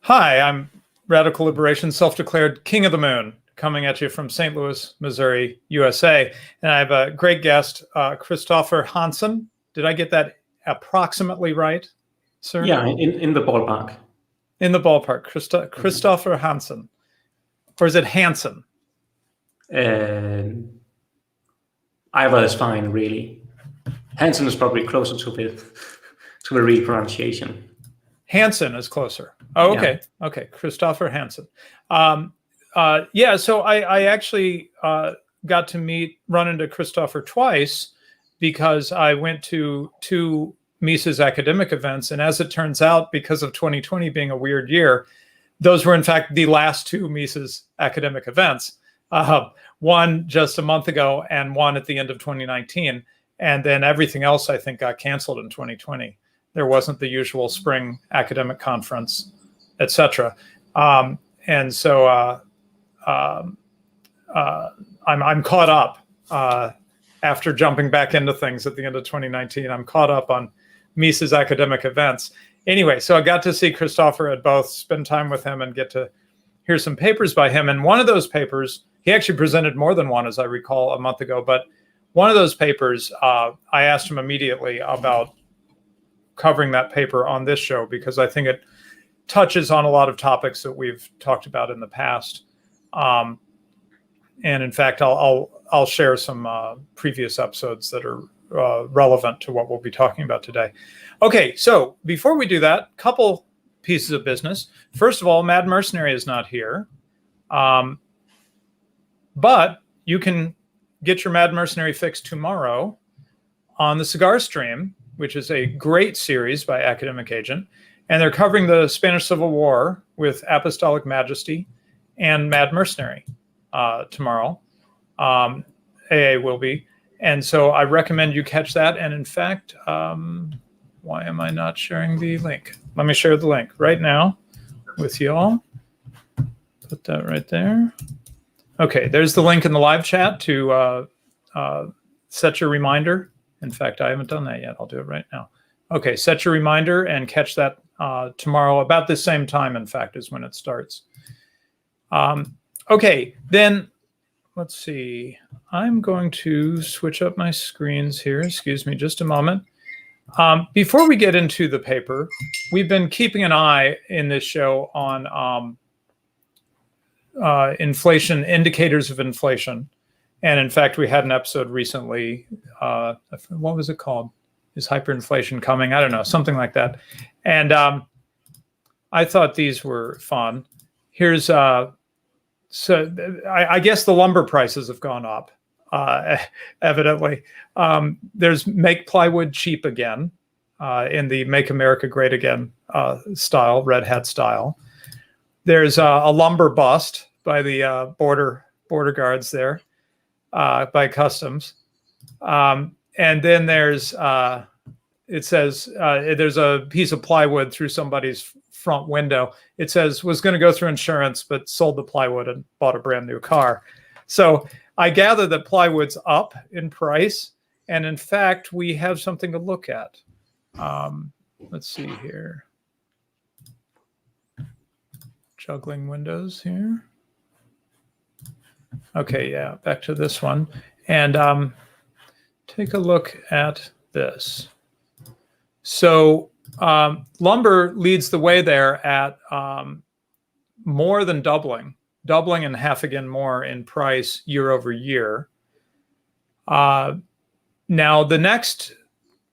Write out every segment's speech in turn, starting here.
Hi, I'm Radical Liberation, self-declared King of the Moon, coming at you from St. Louis, Missouri, USA. And I have a great guest, Kristoffer Hansen. Did I get that approximately right, sir? Yeah, in the ballpark. In the ballpark, Kristoffer Hansen. Or is it Hansen? Either is fine, really. Hansen is probably closer to the real pronunciation. Hansen is closer. Oh, okay. Yeah. Okay. Kristoffer Hansen. Yeah, so I actually got to run into Kristoffer twice because I went to two Mises academic events. And as it turns out, because of 2020 being a weird year, those were in fact the last two Mises academic events. One just a month ago and one at the end of 2019. And then everything else, I think, got canceled in 2020. There wasn't the usual spring academic conference, etc. And so I'm caught up after jumping back into things at the end of 2019. I'm caught up on Mises academic events. Anyway, so I got to see Kristoffer at both, spend time with him, and get to hear some papers by him. And one of those papers, he actually presented more than one, as I recall, a month ago. But one of those papers, I asked him immediately about covering that paper on this show, because I think it touches on a lot of topics that we've talked about in the past. And in fact, I'll share some previous episodes that are relevant to what we'll be talking about today. Okay, so before we do that, couple pieces of business. First of all, Mad Mercenary is not here, but you can get your Mad Mercenary fix tomorrow on the Cigar Stream, which is a great series by Academic Agent. And they're covering the Spanish Civil War with Apostolic Majesty and Mad Mercenary tomorrow. AA will be. And so I recommend you catch that. And in fact, why am I not sharing the link? Let me share the link right now with you all. Put that right there. Okay, there's the link in the live chat to set your reminder. In fact, I haven't done that yet. I'll do it right now. Okay, set your reminder and catch that tomorrow about the same time, in fact, is when it starts. Okay, then let's see. I'm going to switch up my screens here. Excuse me just a moment. Before we get into the paper, we've been keeping an eye in this show on inflation, indicators of inflation. And in fact, we had an episode recently. What was it called? Is hyperinflation coming? I don't know, something like that. And I thought these were fun. Here's so I guess the lumber prices have gone up. Evidently, there's Make Plywood Cheap Again in the Make America Great Again style, red hat style. There's a lumber bust by the border guards there. By Customs. And then there's, it says, there's a piece of plywood through somebody's front window. It says, was going to go through insurance, but sold the plywood and bought a brand new car. So I gather that plywood's up in price. And in fact, we have something to look at. Let's see here. Juggling windows here. Okay, yeah, back to this one. And take a look at this. So lumber leads the way there at more than doubling and half again more in price year over year. Now, the next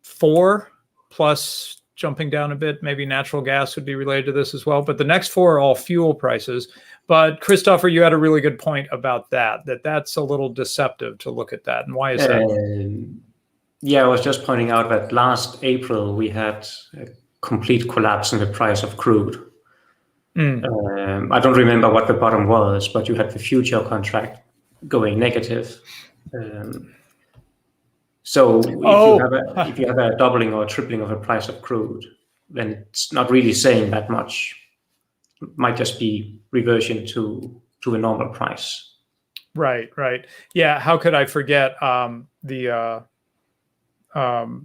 four, plus jumping down a bit, maybe natural gas would be related to this as well, but the next four are all fuel prices. But Kristoffer, you had a really good point about that's a little deceptive to look at that. And why is that? Yeah, I was just pointing out that last April, we had a complete collapse in the price of crude. I don't remember what the bottom was, but you had the future contract going negative. So if you have a doubling or a tripling of the price of crude, then it's not really saying that much. It might just be reversion to a normal price. Right. Yeah, how could I forget the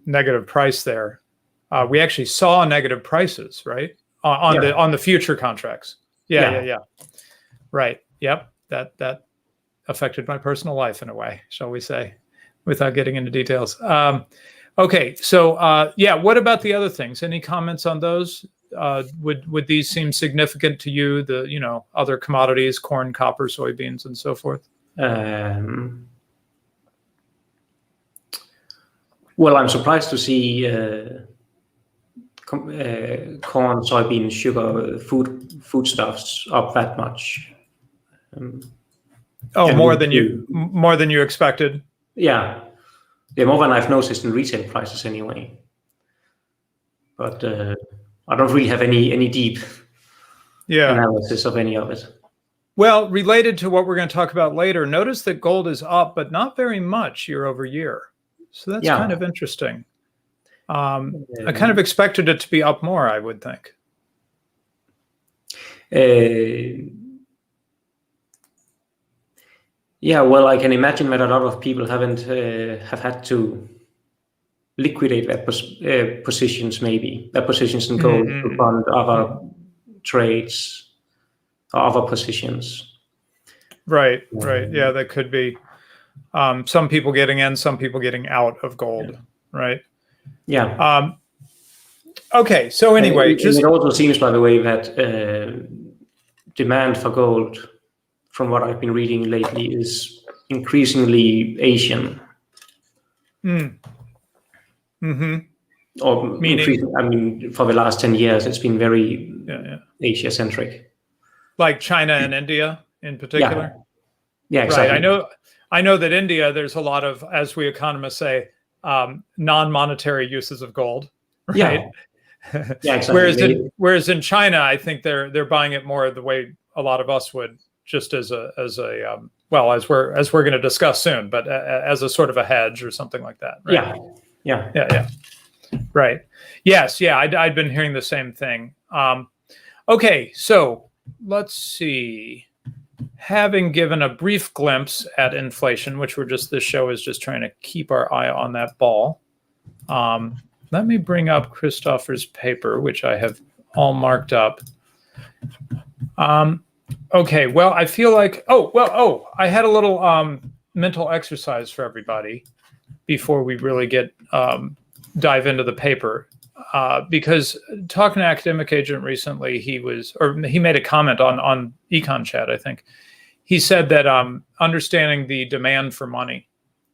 negative price there? We actually saw negative prices, right, on the future contracts. Yeah. Yeah. Right. Yep. That affected my personal life in a way, shall we say, without getting into details. Okay. So what about the other things? Any comments on those? Would these seem significant to you? The other commodities, corn, copper, soybeans, and so forth. Well, I'm surprised to see corn, soybeans, sugar, foodstuffs up that much. More than you expected. Yeah, more than I've noticed in retail prices anyway. But I don't really have any deep analysis of any of it. Well, related to what we're going to talk about later, notice that gold is up, but not very much year over year. So that's kind of interesting. I kind of expected it to be up more, I would think. Well, I can imagine that a lot of people have had to liquidate their positions, maybe their positions in gold to fund other trades or other positions. Right. Yeah, that could be some people getting in, some people getting out of gold. Right. Yeah. Okay. So anyway, it also seems, by the way, that demand for gold, from what I've been reading lately, is increasingly Asian. Or meaning, for the last 10 years, it's been very Asia-centric. Like China and India in particular? Yeah, exactly. Right. I know that India, there's a lot of, as we economists say, non-monetary uses of gold. Right? Yeah, exactly. Whereas in China, I think they're buying it more the way a lot of us would, just as we're going to discuss soon, but as a sort of a hedge or something like that. Right? Yeah. Right. Yes. Yeah. I'd been hearing the same thing. Okay. So let's see. Having given a brief glimpse at inflation, which this show is just trying to keep our eye on that ball. Let me bring up Kristoffer's paper, which I have all marked up. Okay, well, I feel like, I had a little mental exercise for everybody before we really dive into the paper. Because talking to Academic Agent recently, he made a comment on Econ Chat, I think. He said that understanding the demand for money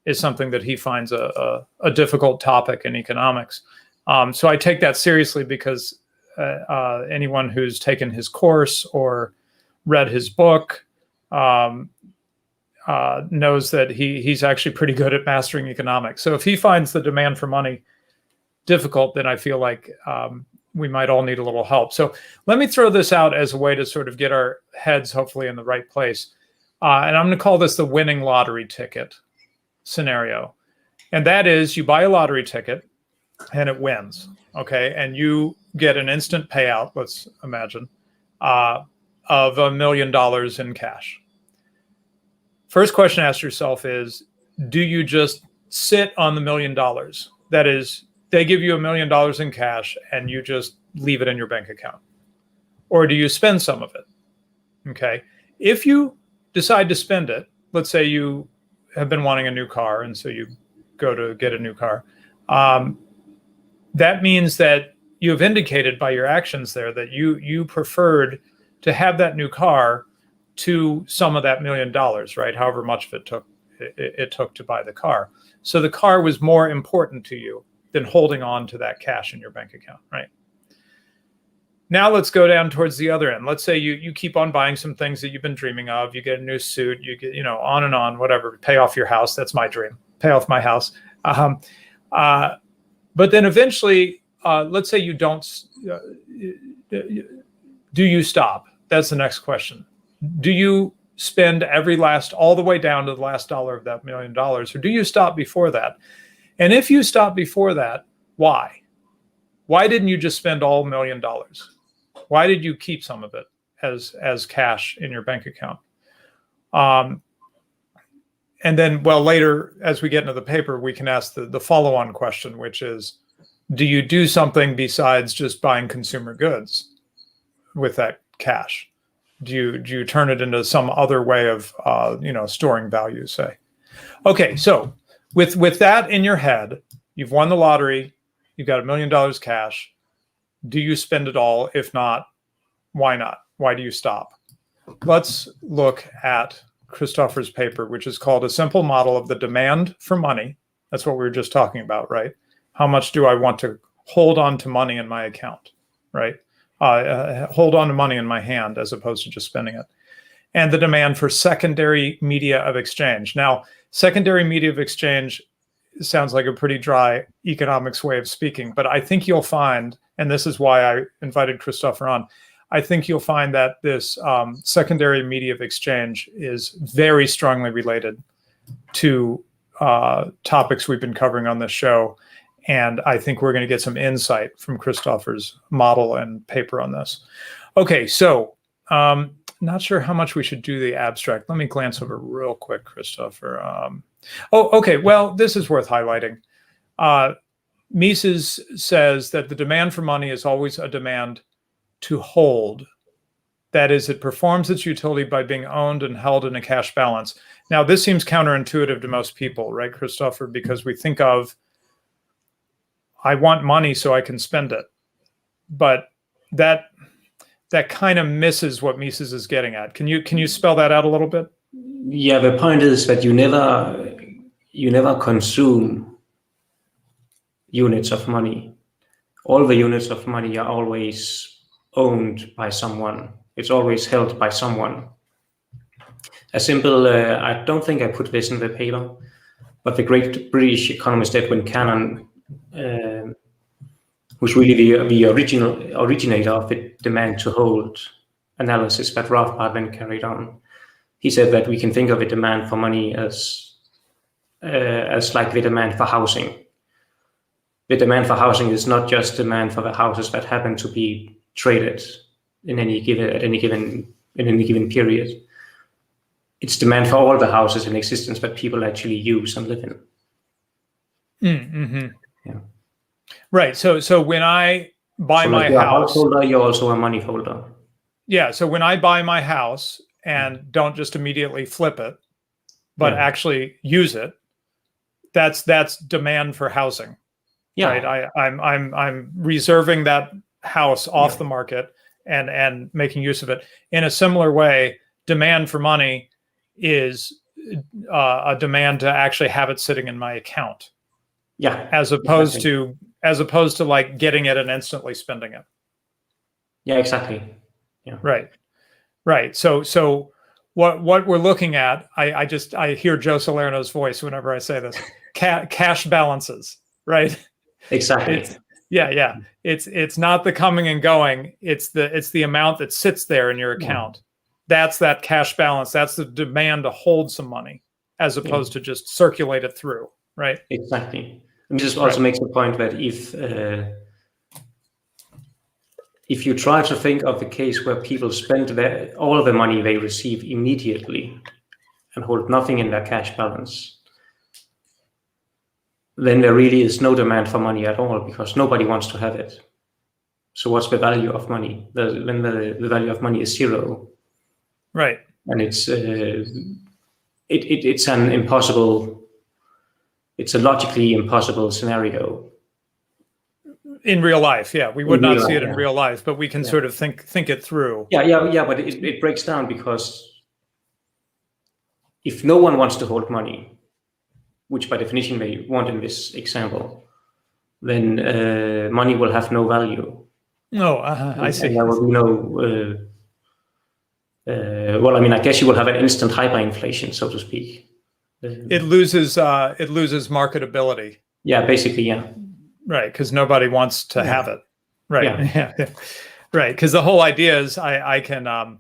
is something that he finds a difficult topic in economics. So I take that seriously because anyone who's taken his course or read his book knows that he's actually pretty good at mastering economics. So if he finds the demand for money difficult, then I feel like we might all need a little help. So let me throw this out as a way to sort of get our heads hopefully in the right place. And I'm going to call this the winning lottery ticket scenario. And that is, you buy a lottery ticket and it wins. Okay. And you get an instant payout, let's imagine, of $1 million in cash. First question to ask yourself is, do you just sit on the $1 million? That is, they give you $1 million in cash and you just leave it in your bank account. Or do you spend some of it? Okay. If you decide to spend it, let's say you have been wanting a new car and so you go to get a new car. That means that you have indicated by your actions there that you preferred to have that new car to some of that $1 million, right? However much of it took to buy the car. So the car was more important to you than holding on to that cash in your bank account, right? Now let's go down towards the other end. Let's say you keep on buying some things that you've been dreaming of. You get a new suit, you get, on and on, whatever, pay off your house. That's my dream. Pay off my house. But then eventually, let's say you don't, do you stop? That's the next question. Do you spend all the way down to the last dollar of that $1 million, or do you stop before that? And if you stop before that, why? Why didn't you just spend all $1 million? Why did you keep some of it as cash in your bank account? And then, later, as we get into the paper, we can ask the follow-on question, which is, do you do something besides just buying consumer goods? with that cash? Do you turn it into some other way of storing value, say? Okay, so with that in your head, you've won the lottery, you've got $1 million cash. Do you spend it all? If not, why not? Why do you stop? Let's look at Kristoffer's paper, which is called A Simple Model of the Demand for Money. That's what we were just talking about, right? How much do I want to hold on to money in my account, right? Hold on to money in my hand as opposed to just spending it. And the demand for secondary media of exchange. Now, secondary media of exchange sounds like a pretty dry economics way of speaking, but I think you'll find, and this is why I invited Kristoffer on, I think you'll find that this secondary media of exchange is very strongly related to topics we've been covering on this show. And I think we're going to get some insight from Kristoffer's model and paper on this. Okay, so not sure how much we should do the abstract. Let me glance over real quick, Kristoffer. Okay, well, this is worth highlighting. Mises says that the demand for money is always a demand to hold. That is, it performs its utility by being owned and held in a cash balance. Now, this seems counterintuitive to most people, right, Kristoffer? Because we think of, I want money so I can spend it. But that kind of misses what Mises is getting at. Can you spell that out a little bit? Yeah, the point is that you never consume units of money. All the units of money are always owned by someone. It's always held by someone. A simple, I don't think I put this in the paper, but the great British economist Edwin Cannon, who's really the originator of the demand to hold analysis that Rothbard then carried on. He said that we can think of a demand for money as like the demand for housing. The demand for housing is not just demand for the houses that happen to be traded in any given period. It's demand for all the houses in existence that people actually use and live in. Mm-hmm. Yeah. Right. So when I buy my house, householder, you're also a money holder. Yeah. So when I buy my house and don't just immediately flip it, but actually use it, that's demand for housing. Yeah. Right. I'm reserving that house off the market and making use of it. In a similar way, demand for money is a demand to actually have it sitting in my account. Yeah. As opposed to like getting it and instantly spending it. Yeah, exactly. Yeah. Right. So what we're looking at, I hear Joe Salerno's voice whenever I say this. Cash balances, right? Exactly. It's not the coming and going. It's the amount that sits there in your account. That's that cash balance. That's the demand to hold some money, as opposed to just circulate it through. Right. Exactly. And this also makes the point that if you try to think of the case where people spend all of the money they receive immediately and hold nothing in their cash balance, then there really is no demand for money at all because nobody wants to have it. So what's the value of money? Then the value of money is zero. Right. And it's an impossible. It's a logically impossible scenario. In real life, we would not see it in real life, but we can sort of think it through. Yeah, but it breaks down because if no one wants to hold money, which by definition they want in this example, then money will have no value. No, I see. And there will be no. Well, I mean, I guess you will have an instant hyperinflation, so to speak. It loses marketability. Yeah, basically, yeah. Right, because nobody wants to have it. Right. Yeah. Right, because the whole idea is I can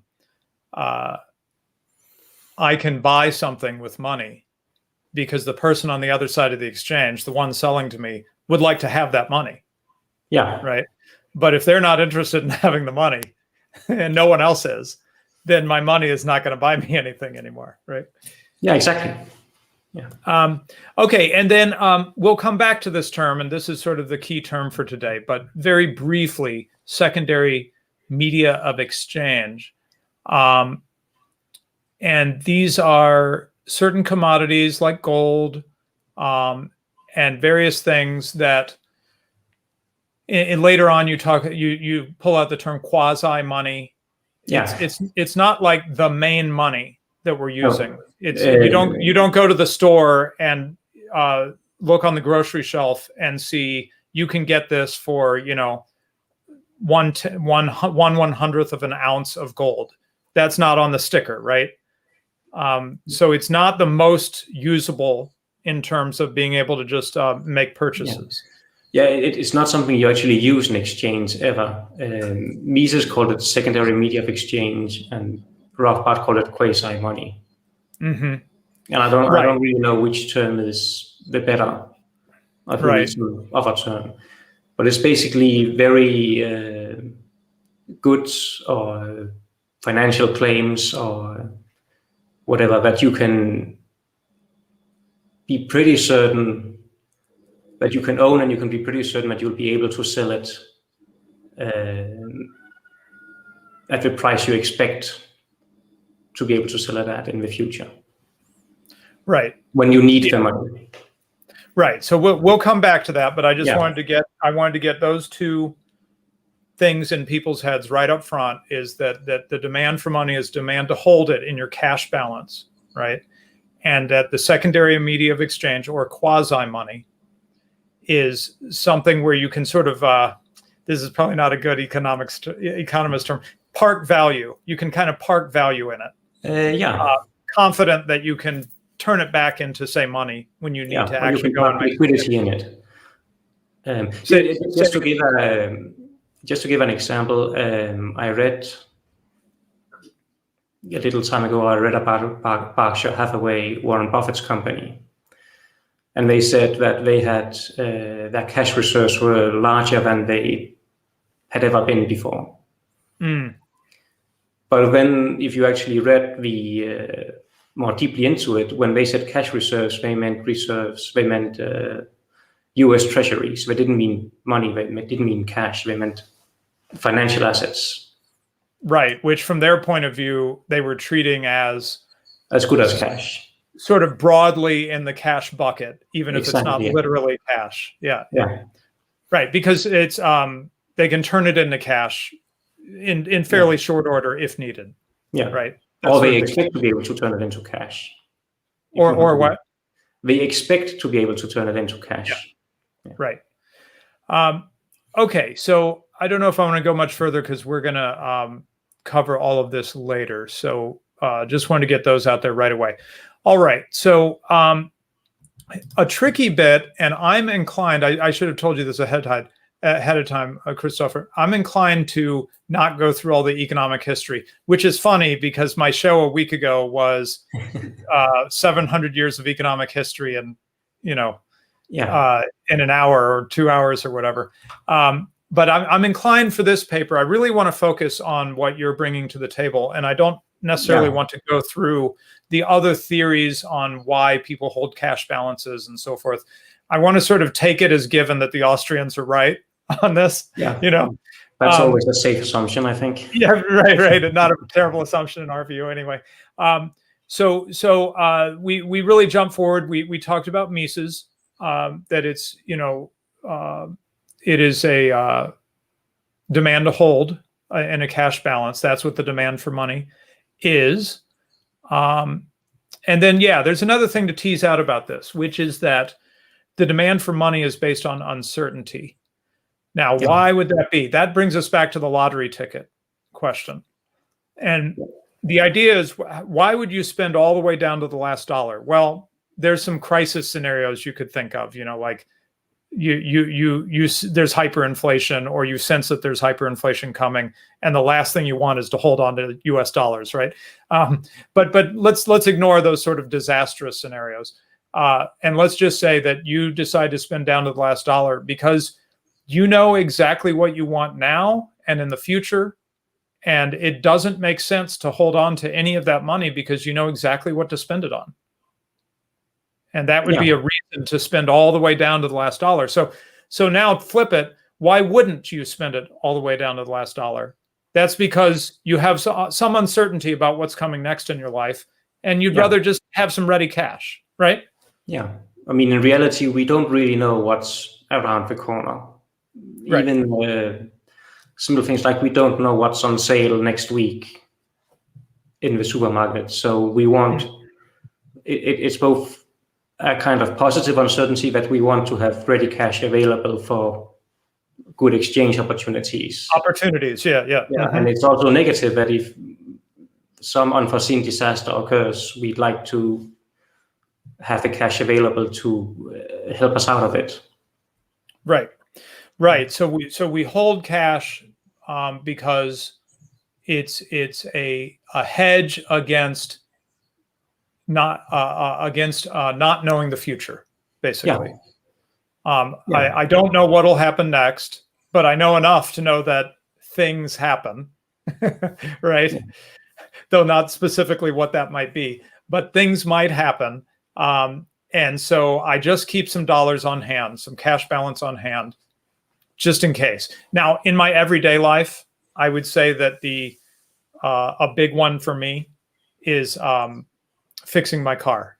buy something with money because the person on the other side of the exchange, the one selling to me, would like to have that money. Yeah. Right. But if they're not interested in having the money and no one else is, then my money is not going to buy me anything anymore. Right. Yeah, exactly. Yeah. Okay. And then we'll come back to this term, and this is sort of the key term for today, but very briefly, secondary media of exchange. And these are certain commodities like gold and various things that in later on you pull out the term quasi-money. Yeah. It's not like the main money that we're using. No. It's you don't go to the store and look on the grocery shelf and see you can get this for, you know, one 1/100th of an ounce of gold. That's not on the sticker, right? So it's not the most usable in terms of being able to just make purchases. Yeah, it's not something you actually use in exchange ever. Mises called it secondary media of exchange, and Rothbard called it quasi-money. Mm-hmm. And I don't really know which term is the better. I think it's the other term. But it's basically very goods or financial claims or whatever that you can be pretty certain that you can own, and you can be pretty certain that you'll be able to sell it at the price you expect to be able to sell it at in the future. Right. When you need the money. Right. So we'll come back to that, but I just wanted to get those two things in people's heads right up front, is that the demand for money is demand to hold it in your cash balance, right? And that the secondary media of exchange, or quasi-money, is something where you can sort of, this is probably not a good economist term, park value. You can kind of park value in it. Confident that you can turn it back into, say, money when you need to actually go and make liquidity in it. Just to give an example, I read a little time ago, I read about Berkshire Hathaway, Warren Buffett's company. And they said that they had their cash reserves were larger than they had ever been before. But then if you actually read the more deeply into it, when they said cash reserves, they meant reserves, they meant US Treasuries. They didn't mean money, they didn't mean cash, they meant financial assets. Right, which from their point of view, they were treating as good as cash. Sort of broadly in the cash bucket, even if it's not literally cash. Yeah. Right, because it's they can turn it into cash in fairly short order if needed. Yeah. Right. Or they expect to be able to turn it into cash. Or what? They expect to be able to turn it into cash. Yeah. Right. Okay, so I don't know if I want to go much further because we're going to cover all of this later. So just wanted to get those out there right away. All right, so a tricky bit, and I'm inclined, I should have told you this ahead of time, Kristoffer, I'm inclined to not go through all the economic history, which is funny because my show a week ago was 700 years of economic history and, you know, in an hour or 2 hours or whatever. But I'm inclined for this paper. I really want to focus on what you're bringing to the table, and I don't necessarily want to go through the other theories on why people hold cash balances and so forth. I want to sort of take it as given that the Austrians are right on this. Yeah, you know, that's always a safe assumption, I think. Yeah, right, and not a terrible assumption in our view, anyway. So we really jumped forward. We talked about Mises, that it's, you know, it is a demand to hold in a cash balance. That's what the demand for money is. And then, there's another thing to tease out about this, which is that the demand for money is based on uncertainty. Now, why would that be? That brings us back to the lottery ticket question. And the idea is, why would you spend all the way down to the last dollar? Well, there's some crisis scenarios you could think of, you know, like there's hyperinflation, or you sense that there's hyperinflation coming, and the last thing you want is to hold on to US dollars, right? But let's ignore those sort of disastrous scenarios. And let's just say that you decide to spend down to the last dollar because you know exactly what you want now and in the future, and it doesn't make sense to hold on to any of that money because you know exactly what to spend it on. And that would be a reason to spend all the way down to the last dollar. So now flip it. Why wouldn't you spend it all the way down to the last dollar? that's because you have some uncertainty about what's coming next in your life, and you'd rather just have some ready cash, right? Yeah. I mean, in reality, we don't really know what's around the corner. Right. Even simple things like we don't know what's on sale next week in the supermarket. So we want, it's both a kind of positive uncertainty that we want to have ready cash available for good exchange opportunities. Yeah. And it's also negative that if some unforeseen disaster occurs, we'd like to have the cash available to help us out of it. Right. So we hold cash because it's a hedge against not knowing the future, basically. I don't know what'll happen next, but I know enough to know that things happen, right? Yeah. Though not specifically what that might be, but things might happen. And so I just keep some dollars on hand, some cash balance on hand, just in case. Now, in my everyday life, I would say that a big one for me is fixing my car.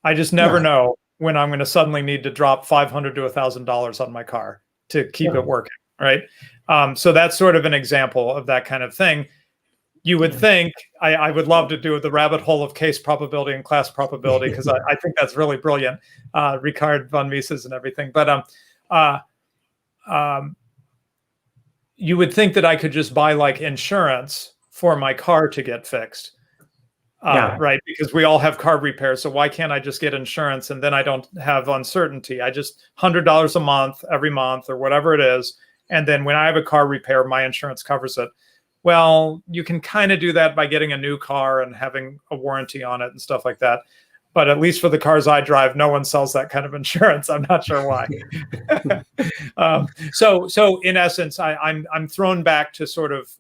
I just never know when I'm going to suddenly need to drop $500 to $1,000 on my car to keep it working, right? So that's sort of an example of that kind of thing. You would think, I would love to do the rabbit hole of case probability and class probability, because I think that's really brilliant, Ricard von Mises and everything. But you would think that I could just buy like insurance for my car to get fixed. Right, because we all have car repairs. So why can't I just get insurance and then I don't have uncertainty? I just $100 a month, every month, or whatever it is. And then when I have a car repair, my insurance covers it. Well, you can kind of do that by getting a new car and having a warranty on it and stuff like that. But at least for the cars I drive, no one sells that kind of insurance. I'm not sure why. So in essence, I'm thrown back to sort of,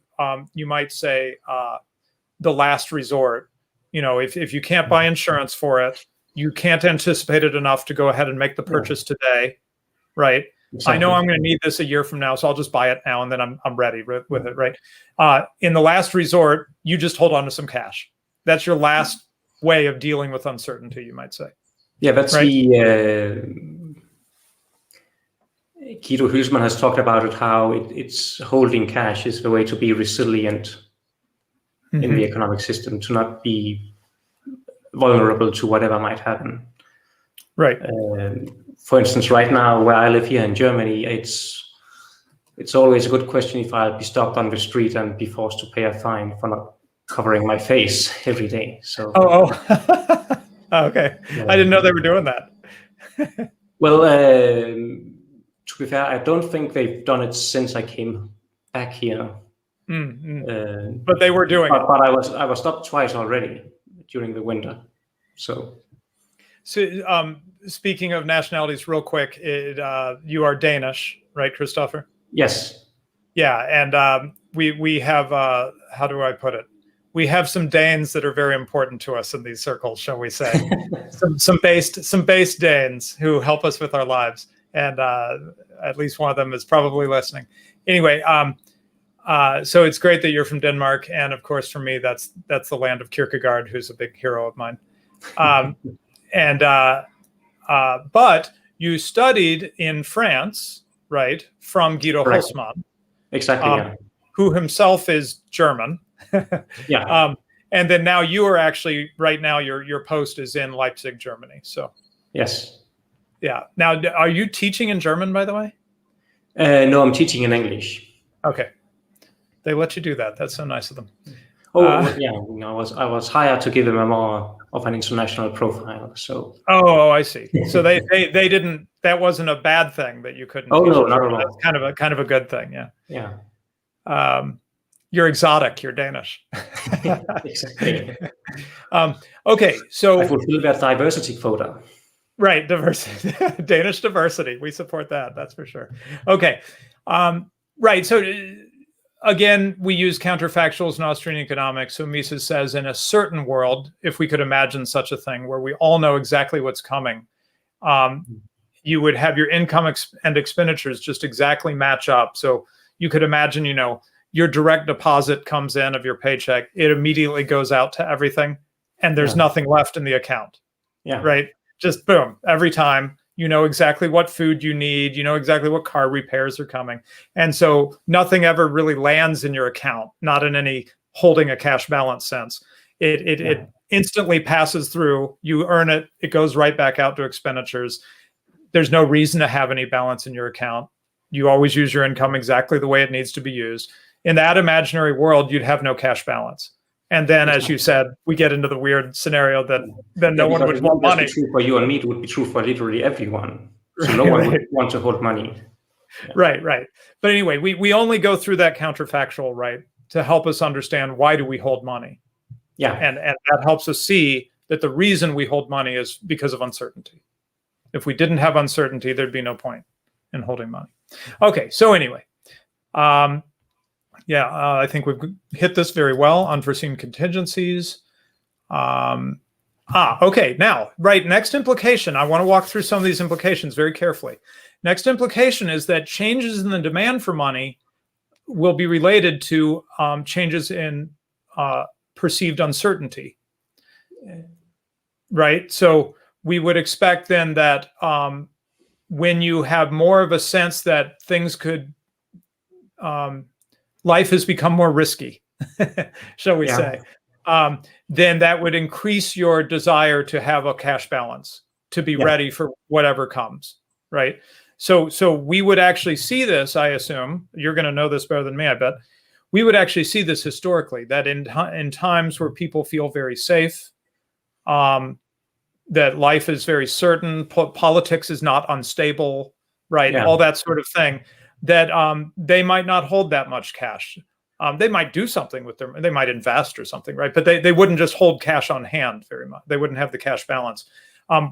you might say, the last resort. You know, if you can't buy insurance for it, you can't anticipate it enough to go ahead and make the purchase today, right? Exactly. I know I'm going to need this a year from now, so I'll just buy it now, and then I'm ready with it, right? In the last resort, you just hold on to some cash. That's your last way of dealing with uncertainty, you might say. Yeah, that's right? Guido Hülsmann has talked about it, how it's holding cash is the way to be resilient in the economic system, to not be vulnerable to whatever might happen. Right. For instance, right now, where I live here in Germany, it's always a good question if I'll be stopped on the street and be forced to pay a fine for not covering my face every day. So. Okay. I didn't know they were doing that. Well, to be fair, I don't think they've done it since I came back here. But they were doing it. But I was stopped twice already during the winter. So speaking of nationalities, real quick, you are Danish, right, Kristoffer? Yes. Yeah, and we have how do I put it? We have some Danes that are very important to us in these circles, shall we say? some based Danes who help us with our lives, and at least one of them is probably listening. Anyway. So it's great that you're from Denmark, and of course, for me, that's the land of Kierkegaard, who's a big hero of mine. But you studied in France, right, from Guido Hülsmann, exactly, who himself is German. And then now you are actually right now your post is in Leipzig, Germany. So yes, yeah. Now, are you teaching in German, by the way? No, I'm teaching in English. Okay. They let you do that. That's so nice of them. I was hired to give them a more of an international profile. So. Oh, I see. So they didn't. That wasn't a bad thing that you couldn't. Oh no, not at all. That's kind of a good thing. Yeah. Yeah. You're exotic. You're Danish. Exactly. Okay, so I fulfill that diversity quota. Right, diversity, Danish diversity. We support that. That's for sure. Okay, right. So. Again, we use counterfactuals in Austrian economics. So Mises says, in a certain world, if we could imagine such a thing where we all know exactly what's coming, you would have your income and expenditures just exactly match up. So you could imagine, your direct deposit comes in of your paycheck, it immediately goes out to everything, and there's nothing left in the account. Yeah. Right? Just boom, every time. You know exactly what food you need. You know exactly what car repairs are coming. And so nothing ever really lands in your account, not in any holding a cash balance sense. It instantly passes through. You earn it. It goes right back out to expenditures. There's no reason to have any balance in your account. You always use your income exactly the way it needs to be used. In that imaginary world, you'd have no cash balance. And then, as you said, we get into the weird scenario that then no one would want money. True for you and me, it would be true for literally everyone. So no one would want to hold money. Yeah. Right. But anyway, we only go through that counterfactual, right, to help us understand why do we hold money. Yeah. And that helps us see that the reason we hold money is because of uncertainty. If we didn't have uncertainty, there'd be no point in holding money. Okay, so anyway. I think we've hit this very well. Unforeseen contingencies. Okay. Now, right. Next implication. I want to walk through some of these implications very carefully. Next implication is that changes in the demand for money will be related to changes in perceived uncertainty. Right. So we would expect then that when you have more of a sense that things could life has become more risky, shall we say, then that would increase your desire to have a cash balance, to be ready for whatever comes, right? So we would actually see this, I assume, you're going to know this better than me, I bet. We would actually see this historically, that in times where people feel very safe, that life is very certain, politics is not unstable, right? All that sort of thing. That they might not hold that much cash. They might do something with they might invest or something, right? But they wouldn't just hold cash on hand very much. They wouldn't have the cash balance.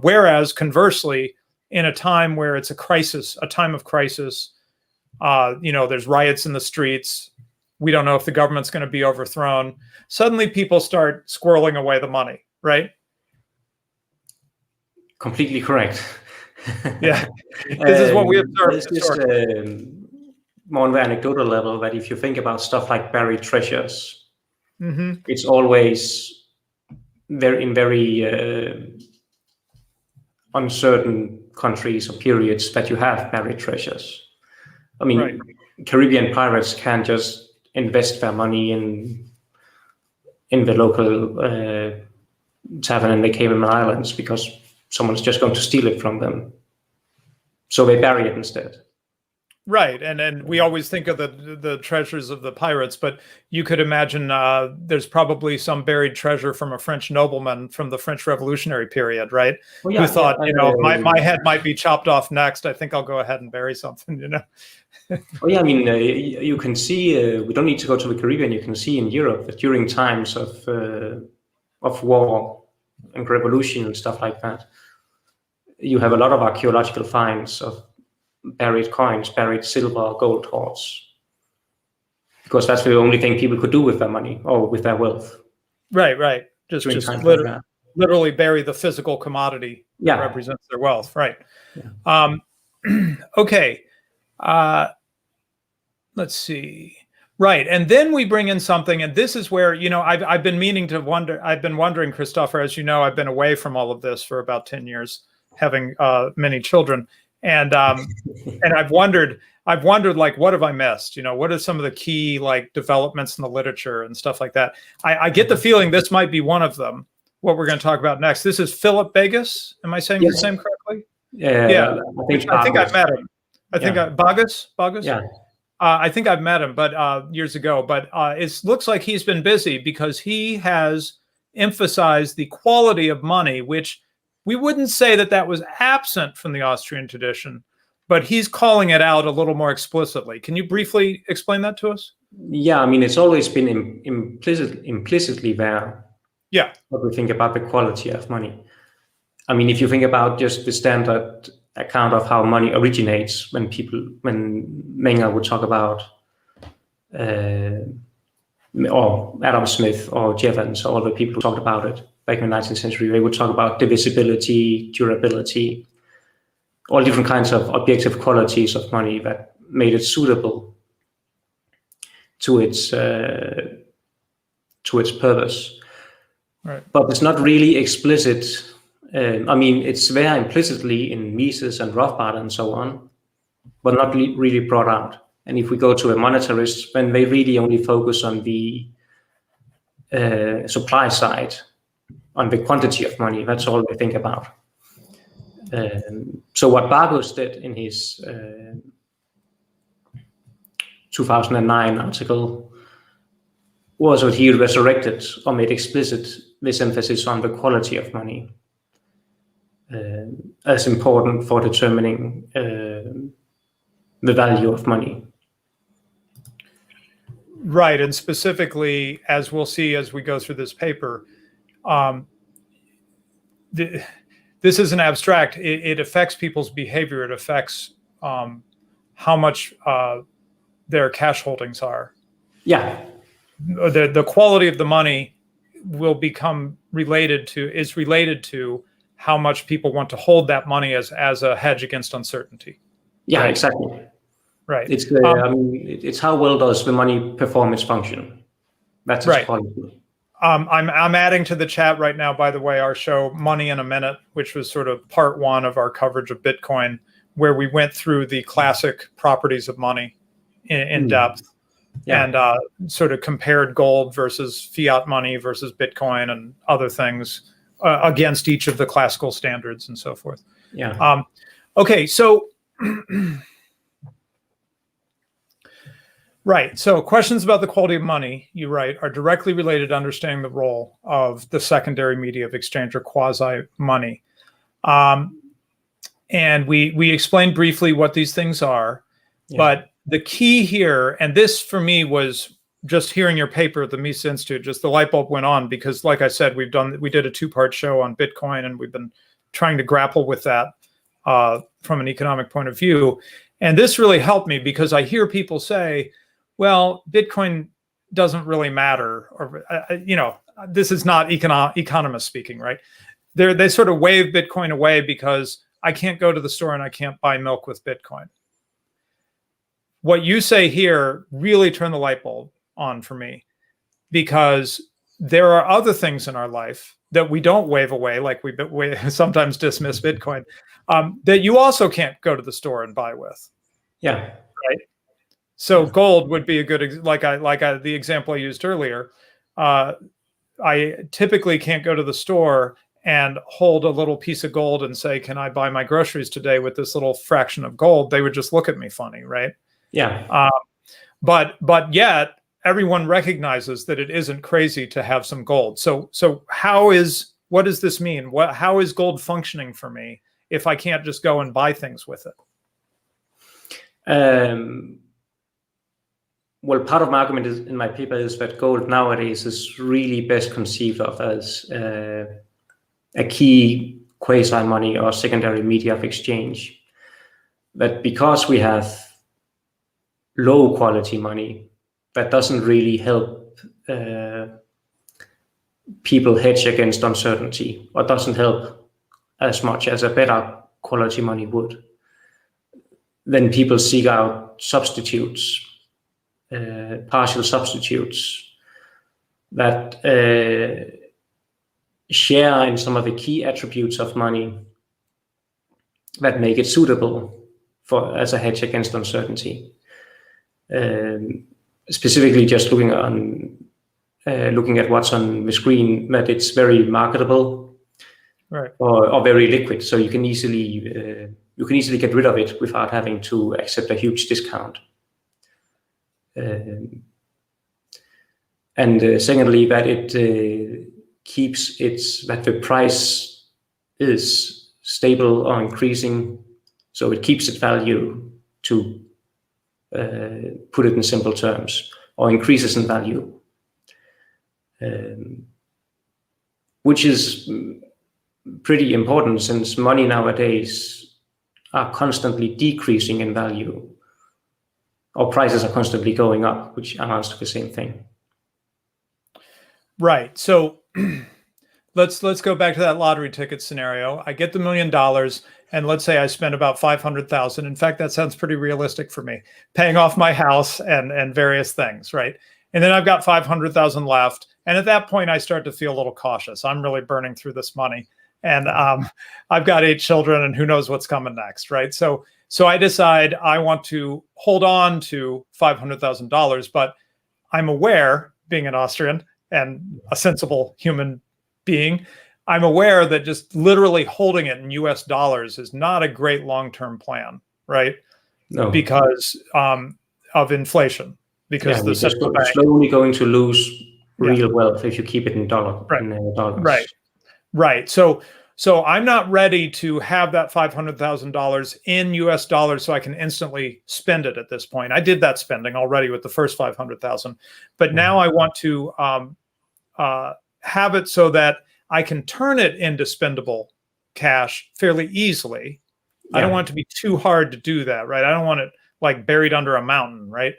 Whereas conversely, in a time where it's a crisis, a time of crisis, there's riots in the streets. We don't know if the government's going to be overthrown. Suddenly people start squirreling away the money, right? Completely correct. Yeah, this is what we observed. More on the anecdotal level, that if you think about stuff like buried treasures, it's always very uncertain countries or periods that you have buried treasures. I mean, Caribbean pirates can't just invest their money in the local tavern in the Cayman Islands because someone's just going to steal it from them. So they bury it instead. Right, and we always think of the treasures of the pirates, but you could imagine there's probably some buried treasure from a French nobleman from the French Revolutionary period, right? Well, who thought, my head might be chopped off next. I think I'll go ahead and bury something, I mean, you can see, we don't need to go to the Caribbean, you can see in Europe that during times of war and revolution and stuff like that, you have a lot of archaeological finds of buried coins, buried silver, gold hoards, because that's the only thing people could do with their money or with their wealth. Right. Just literally bury the physical commodity that represents their wealth. Right. Yeah. Okay. Let's see. Right. And then we bring in something, and this is where, I've been meaning to wonder. I've been wondering, Kristoffer, as you know, I've been away from all of this for about 10 years, having many children. And I've wondered, like, what have I missed? What are some of the key, like, developments in the literature and stuff like that? I get the feeling this might be one of them, what we're going to talk about next. This is Philip Bagus. Am I saying his name correctly? Yeah. I think I've met him. Bagus? Yeah. I think I've met him, but years ago. But it looks like he's been busy because he has emphasized the quality of money, which we wouldn't say that was absent from the Austrian tradition, but he's calling it out a little more explicitly. Can you briefly explain that to us? Yeah, I mean, it's always been implicitly there. Yeah. What we think about the quality of money. I mean, if you think about just the standard account of how money originates, when Menger would talk about, or Adam Smith or Jevons, or all the people who talked about it back in the 19th century, they would talk about divisibility, durability, all different kinds of objective qualities of money that made it suitable to its purpose. Right. But it's not really explicit. I mean, it's there implicitly in Mises and Rothbard and so on, but not really brought out. And if we go to a monetarist, then they really only focus on the supply side, on the quantity of money. That's all they think about. So what Bargus did in his 2009 article was that he resurrected or made explicit this emphasis on the quality of money as important for determining the value of money. Right, and specifically, as we'll see as we go through this paper, this isn't abstract. It affects people's behavior. It affects how much their cash holdings are. Yeah. The quality of the money will become related to how much people want to hold that money as a hedge against uncertainty. Yeah, exactly. Right. It's I mean, it's how well does the money perform its function. That's its quality. I'm adding to the chat right now, by the way, our show Money in a Minute, which was sort of part one of our coverage of Bitcoin, where we went through the classic properties of money in depth. Yeah. And sort of compared gold versus fiat money versus Bitcoin and other things against each of the classical standards and so forth. Yeah. Okay, so right. So questions about the quality of money, you write, are directly related to understanding the role of the secondary media of exchange or quasi-money. And we explained briefly what these things are, but the key here, and this for me was just hearing your paper at the Mises Institute, just the light bulb went on because, like I said, we did a 2-part show on Bitcoin, and we've been trying to grapple with that from an economic point of view. And this really helped me because I hear people say, well, Bitcoin doesn't really matter, or this is not economists speaking, right? They sort of wave Bitcoin away because I can't go to the store and I can't buy milk with Bitcoin. What you say here really turned the light bulb on for me, because there are other things in our life that we don't wave away, like we sometimes dismiss Bitcoin, that you also can't go to the store and buy with. Yeah. Right. So gold would be a good, the example I used earlier. I typically can't go to the store and hold a little piece of gold and say, can I buy my groceries today with this little fraction of gold? They would just look at me funny, right? Yeah. But yet everyone recognizes that it isn't crazy to have some gold. So what does this mean? How is gold functioning for me if I can't just go and buy things with it? Well, part of my argument in my paper is that gold nowadays is really best conceived of as a key quasi-money or secondary media of exchange. That because we have low quality money, that doesn't really help people hedge against uncertainty, or doesn't help as much as a better quality money would. Then people seek out substitutes, partial substitutes that share in some of the key attributes of money that make it suitable as a hedge against uncertainty. Specifically, just looking at what's on the screen, that it's very marketable, right, or very liquid, so you can easily get rid of it without having to accept a huge discount. And secondly, that it keeps that the price is stable or increasing, so it keeps its value, to put it in simple terms, or increases in value, which is pretty important since money nowadays are constantly decreasing in value, or prices are constantly going up, which amounts to the same thing. Right. So let's go back to that lottery ticket scenario. I get the $1 million, and let's say I spend about 500,000. In fact, that sounds pretty realistic for me, paying off my house and various things, right? And then I've got 500,000 left, and at that point, I start to feel a little cautious. I'm really burning through this money, and I've got 8 children, and who knows what's coming next, right? So I decide I want to hold on to $500,000, but I'm aware, being an Austrian and a sensible human being, I'm aware that just literally holding it in US dollars is not a great long-term plan, right? No. Because of inflation. Because the central bank slowly going to lose real wealth if you keep it in dollars. Right. So I'm not ready to have that $500,000 in US dollars so I can instantly spend it at this point. I did that spending already with the first 500,000, but now I want to have it so that I can turn it into spendable cash fairly easily. I don't want it to be too hard to do that, right? I don't want it like buried under a mountain, right?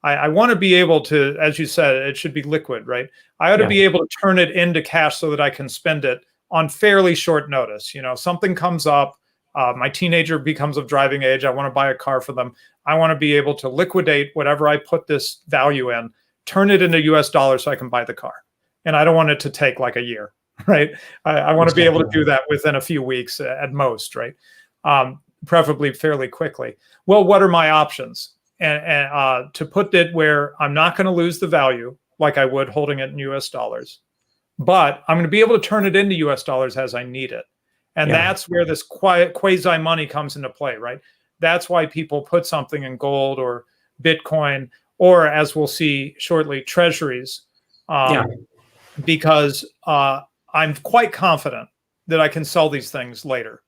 I want to be able to, as you said, it should be liquid, right? I ought to be able to turn it into cash so that I can spend it on fairly short notice. You know, something comes up, my teenager becomes of driving age, I want to buy a car for them. I want to be able to liquidate whatever I put this value in, turn it into US dollars so I can buy the car. And I don't want it to take like a year, right? I want to be able to do that within a few weeks at most, right? Preferably fairly quickly. Well, what are my options? And to put it where I'm not going to lose the value like I would holding it in US dollars, but I'm going to be able to turn it into US dollars as I need it. And that's where this quasi-money comes into play, right? That's why people put something in gold or Bitcoin, or as we'll see shortly, treasuries, because I'm quite confident that I can sell these things later.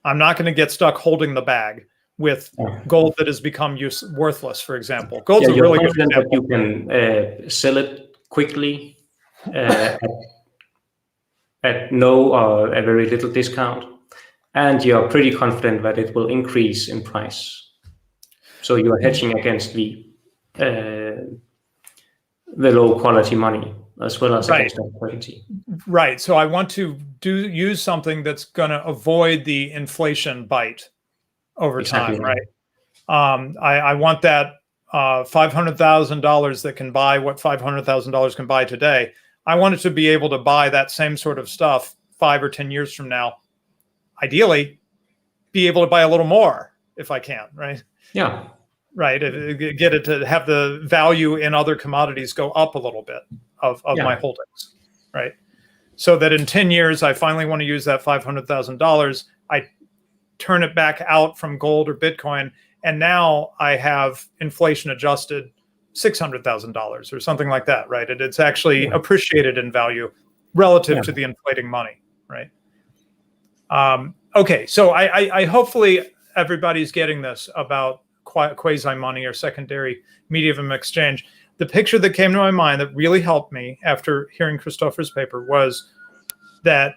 I'm not going to get stuck holding the bag with gold that has become worthless, for example. Gold's a really good example. That you can sell it quickly at no or a very little discount, and you're pretty confident that it will increase in price. So you are hedging against the low quality money as well as against liquidity. Right. So I want to use something that's going to avoid the inflation bite over time, right? I want that $500,000 that can buy what $500,000 can buy today. I want it to be able to buy that same sort of stuff 5 or 10 years from now. Ideally, be able to buy a little more if I can, right? Yeah. Right. Get it to have the value in other commodities go up a little bit of my holdings, right? So that in 10 years, I finally want to use that $500,000. I turn it back out from gold or Bitcoin, and now I have inflation adjusted $600,000 or something like that, right? It's actually appreciated in value relative to the inflating money, right? Okay, so I hopefully everybody's getting this about quasi-money or secondary medium of exchange. The picture that came to my mind that really helped me after hearing Kristoffer's paper was that,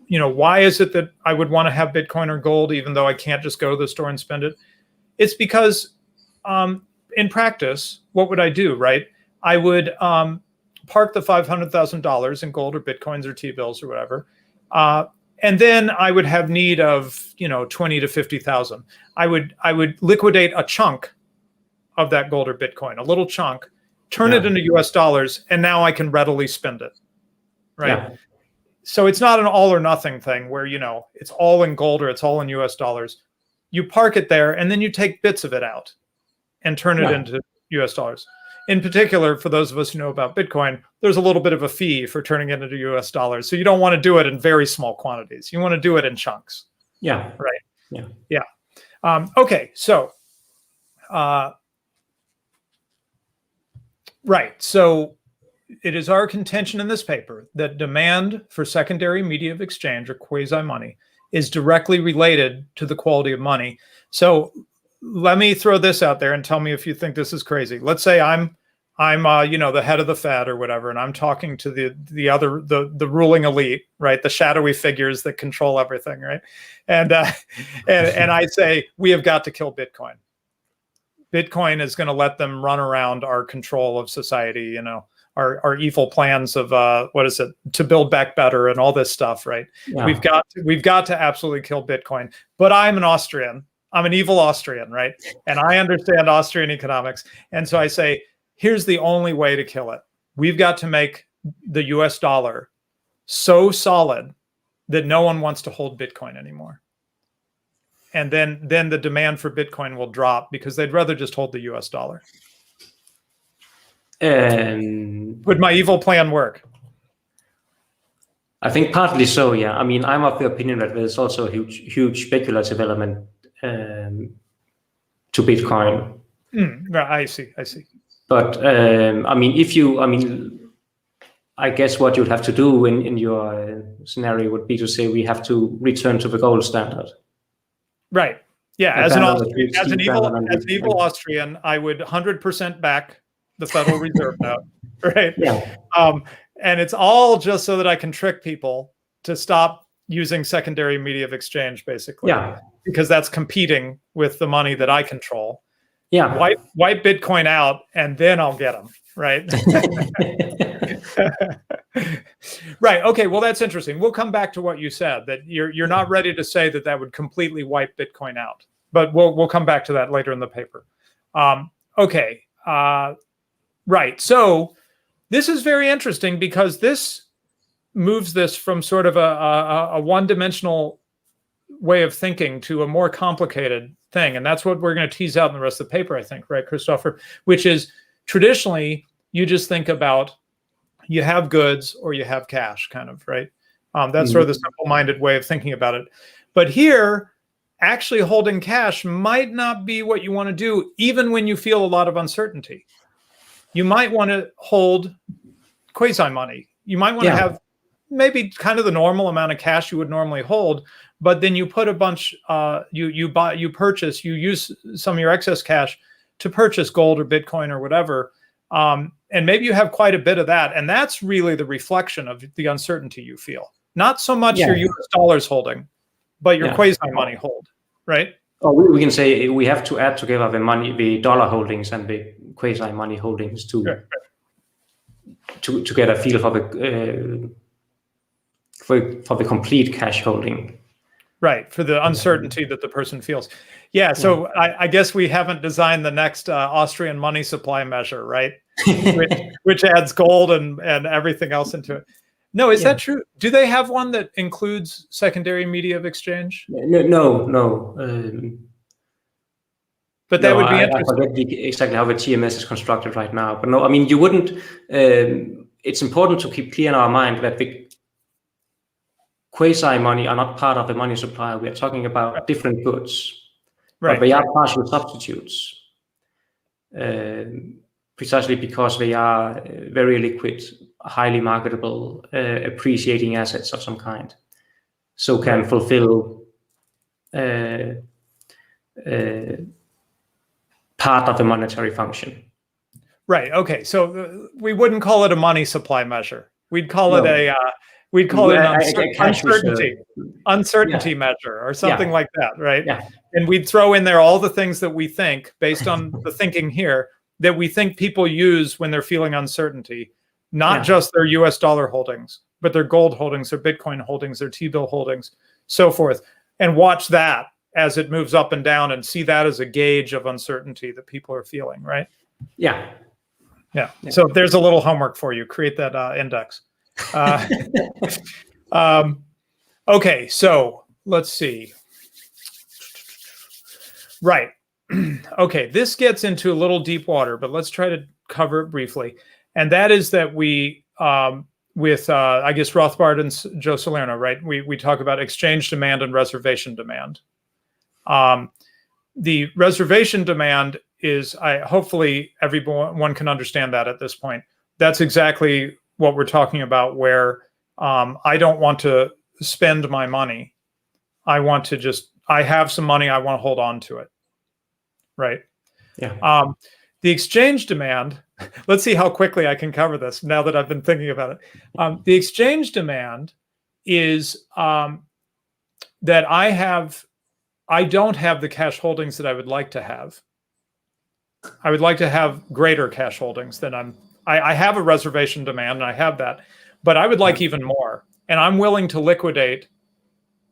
you know, why is it that I would want to have Bitcoin or gold even though I can't just go to the store and spend it? It's because in practice, what would I do, right? I would park the $500,000 in gold or Bitcoins or T-bills or whatever. And then I would have need of, you know, 20 to 50,000. I would liquidate a chunk of that gold or Bitcoin, a little chunk, turn it into US dollars, and now I can readily spend it, right? Yeah. So it's not an all or nothing thing where, you know, it's all in gold or it's all in US dollars. You park it there and then you take bits of it out and turn it into US dollars. In particular, for those of us who know about Bitcoin, there's a little bit of a fee for turning it into US dollars. So you don't want to do it in very small quantities. You want to do it in chunks. Yeah. Right. Yeah. Okay. So, right. So it is our contention in this paper that demand for secondary media of exchange or quasi-money is directly related to the quality of money. So let me throw this out there and tell me if you think this is crazy. Let's say I'm you know, the head of the Fed or whatever, and I'm talking to the ruling elite, right? The shadowy figures that control everything, right? And I say, we have got to kill Bitcoin. Bitcoin is going to let them run around our control of society, you know, our evil plans of what is it, to build back better and all this stuff, right? Yeah. We've got to absolutely kill Bitcoin. But I'm an Austrian. I'm an evil Austrian, right? And I understand Austrian economics. And so I say, here's the only way to kill it. We've got to make the US dollar so solid that no one wants to hold Bitcoin anymore. And then the demand for Bitcoin will drop because they'd rather just hold the US dollar. Would my evil plan work? I think partly so, yeah. I mean, I'm of the opinion that there's also a huge speculative element to Bitcoin. I see. But I guess what you'd have to do in your scenario would be to say we have to return to the gold standard. Right. Yeah. As an evil Austrian, I would 100% back the Federal Reserve note. Right. Yeah. And it's all just so that I can trick people to stop using secondary media of exchange, basically. Yeah. Because that's competing with the money that I control. Yeah. Wipe Bitcoin out, and then I'll get them. Right. Right. Okay. Well, that's interesting. We'll come back to what you said, that you're not ready to say that would completely wipe Bitcoin out, but we'll come back to that later in the paper. Okay. Right. So this is very interesting because this moves this from sort of a one-dimensional way of thinking to a more complicated thing. And that's what we're going to tease out in the rest of the paper, I think, right, Kristoffer? Which is traditionally, you just think about you have goods or you have cash, kind of, right? That's sort of the simple-minded way of thinking about it. But here, actually holding cash might not be what you want to do, even when you feel a lot of uncertainty. You might want to hold quasi-money. You might want to have maybe kind of the normal amount of cash you would normally hold, but then you put a bunch, you use some of your excess cash to purchase gold or Bitcoin or whatever. And maybe you have quite a bit of that. And that's really the reflection of the uncertainty you feel. Not so much your US dollars holding, but your quasi-money hold, right? Oh, we can say we have to add together the dollar holdings and the quasi-money holdings to get a feel for the complete cash holding. Right, for the uncertainty that the person feels. Yeah, so I guess we haven't designed the next Austrian money supply measure, right? which adds gold and everything else into it. No, is that true? Do they have one that includes secondary media of exchange? No. But that would be interesting. I forget exactly how the TMS is constructed right now. But no, I mean, you wouldn't. It's important to keep clear in our mind that the quasi-money are not part of the money supply. We are talking about different goods. But they are partial substitutes. Precisely because they are very liquid, highly marketable, appreciating assets of some kind, so can fulfill part of the monetary function. Right. Okay. So we wouldn't call it a money supply measure. We'd call it an uncertainty measure or something like that, right? Yeah. And we'd throw in there all the things that we think, based on the thinking here, that we think people use when they're feeling uncertainty, not just their US dollar holdings, but their gold holdings, their Bitcoin holdings, their T-bill holdings, so forth. And watch that as it moves up and down and see that as a gauge of uncertainty that people are feeling, right? Yeah. So there's a little homework for you. Create that index. Okay, so let's see. Right. Okay, this gets into a little deep water, but let's try to cover it briefly. And that is that we, with I guess Rothbard and Joe Salerno, right? We talk about exchange demand and reservation demand. The reservation demand is, hopefully everyone can understand that at this point. That's exactly what we're talking about, where I don't want to spend my money. I want to I have some money, I want to hold on to it. Right. Yeah. The exchange demand, let's see how quickly I can cover this now that I've been thinking about it. The exchange demand is that I don't have the cash holdings that I would like to have. I would like to have greater cash holdings than I'm I have a reservation demand, and I have that, but I would like even more, and I'm willing to liquidate,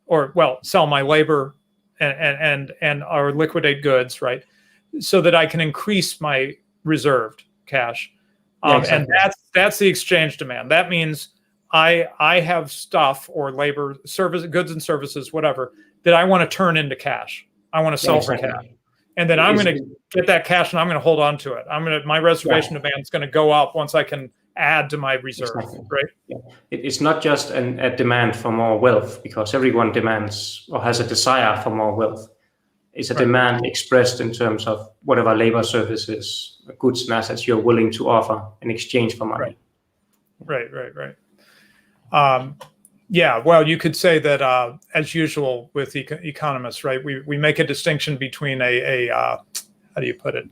or sell my labor and or liquidate goods, right, so that I can increase my reserved cash. Exactly. And that's the exchange demand. That means I have stuff or labor, service, goods and services, whatever, that I want to turn into cash. I want to sell for cash. And then I'm going to get that cash and I'm going to hold on to it. My reservation demand is going to go up once I can add to my reserve, right? Yeah. It's not just a demand for more wealth, because everyone demands or has a desire for more wealth. It's a demand expressed in terms of whatever labor, services, goods and assets you're willing to offer in exchange for money. Right. Yeah, well, you could say that, as usual with economists, right, we make a distinction between how do you put it?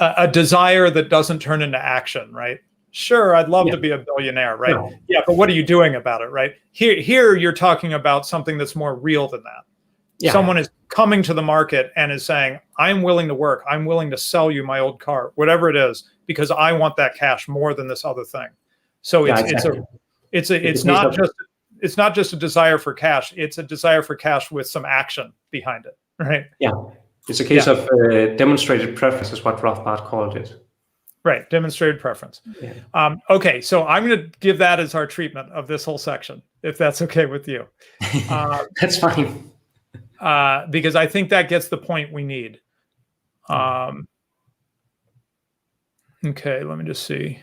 A desire that doesn't turn into action, right? Sure, I'd love to be a billionaire, right? No. Yeah, but what are you doing about it, right? Here you're talking about something that's more real than that. Yeah. Someone is coming to the market and is saying, I'm willing to work. I'm willing to sell you my old car, whatever it is, because I want that cash more than this other thing. So it's not just a desire for cash. It's a desire for cash with some action behind it, right? Yeah, it's a case of demonstrated preference, is what Rothbard called it. Right, demonstrated preference. Yeah. Okay, so I'm going to give that as our treatment of this whole section, if that's okay with you. That's fine. Because I think that gets the point we need. Okay, let me just see.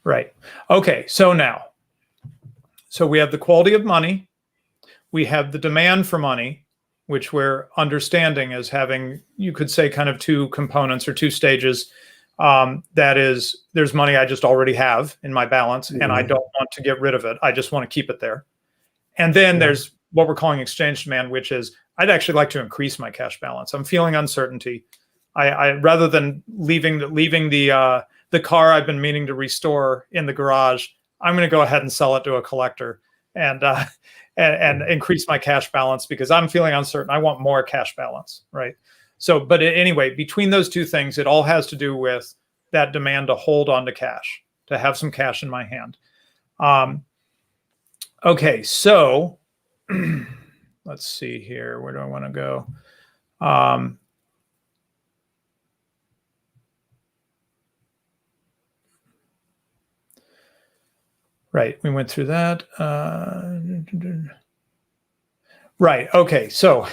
Right. Okay, so we have the quality of money. We have the demand for money, which we're understanding as having, you could say, kind of two components or two stages. That is, there's money I just already have in my balance, and I don't want to get rid of it. I just want to keep it there. And then there's what we're calling exchange demand, which is, I'd actually like to increase my cash balance. I'm feeling uncertainty. I rather than leaving the car I've been meaning to restore in the garage, I'm going to go ahead and sell it to a collector and increase my cash balance because I'm feeling uncertain. I want more cash balance, right? So, but anyway, between those two things, it all has to do with that demand to hold on to cash, to have some cash in my hand. Okay, so let's see here. Where do I want to go? Right, we went through that. Right, okay, so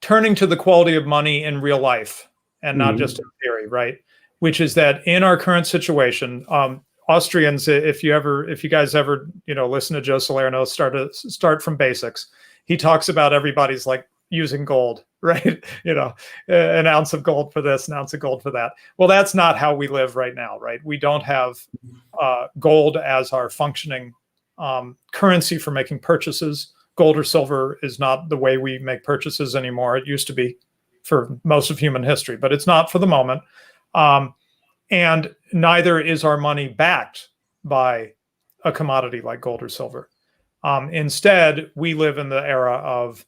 turning to the quality of money in real life and not just in theory, right? Which is that in our current situation, Austrians, if you guys ever, listen to Joe Salerno, start from basics. He talks about everybody's like using gold, right? An ounce of gold for this, an ounce of gold for that. Well, that's not how we live right now, right? We don't have gold as our functioning currency for making purchases. Gold or silver is not the way we make purchases anymore. It used to be for most of human history, but it's not for the moment. And neither is our money backed by a commodity like gold or silver. Instead, we live in the era of,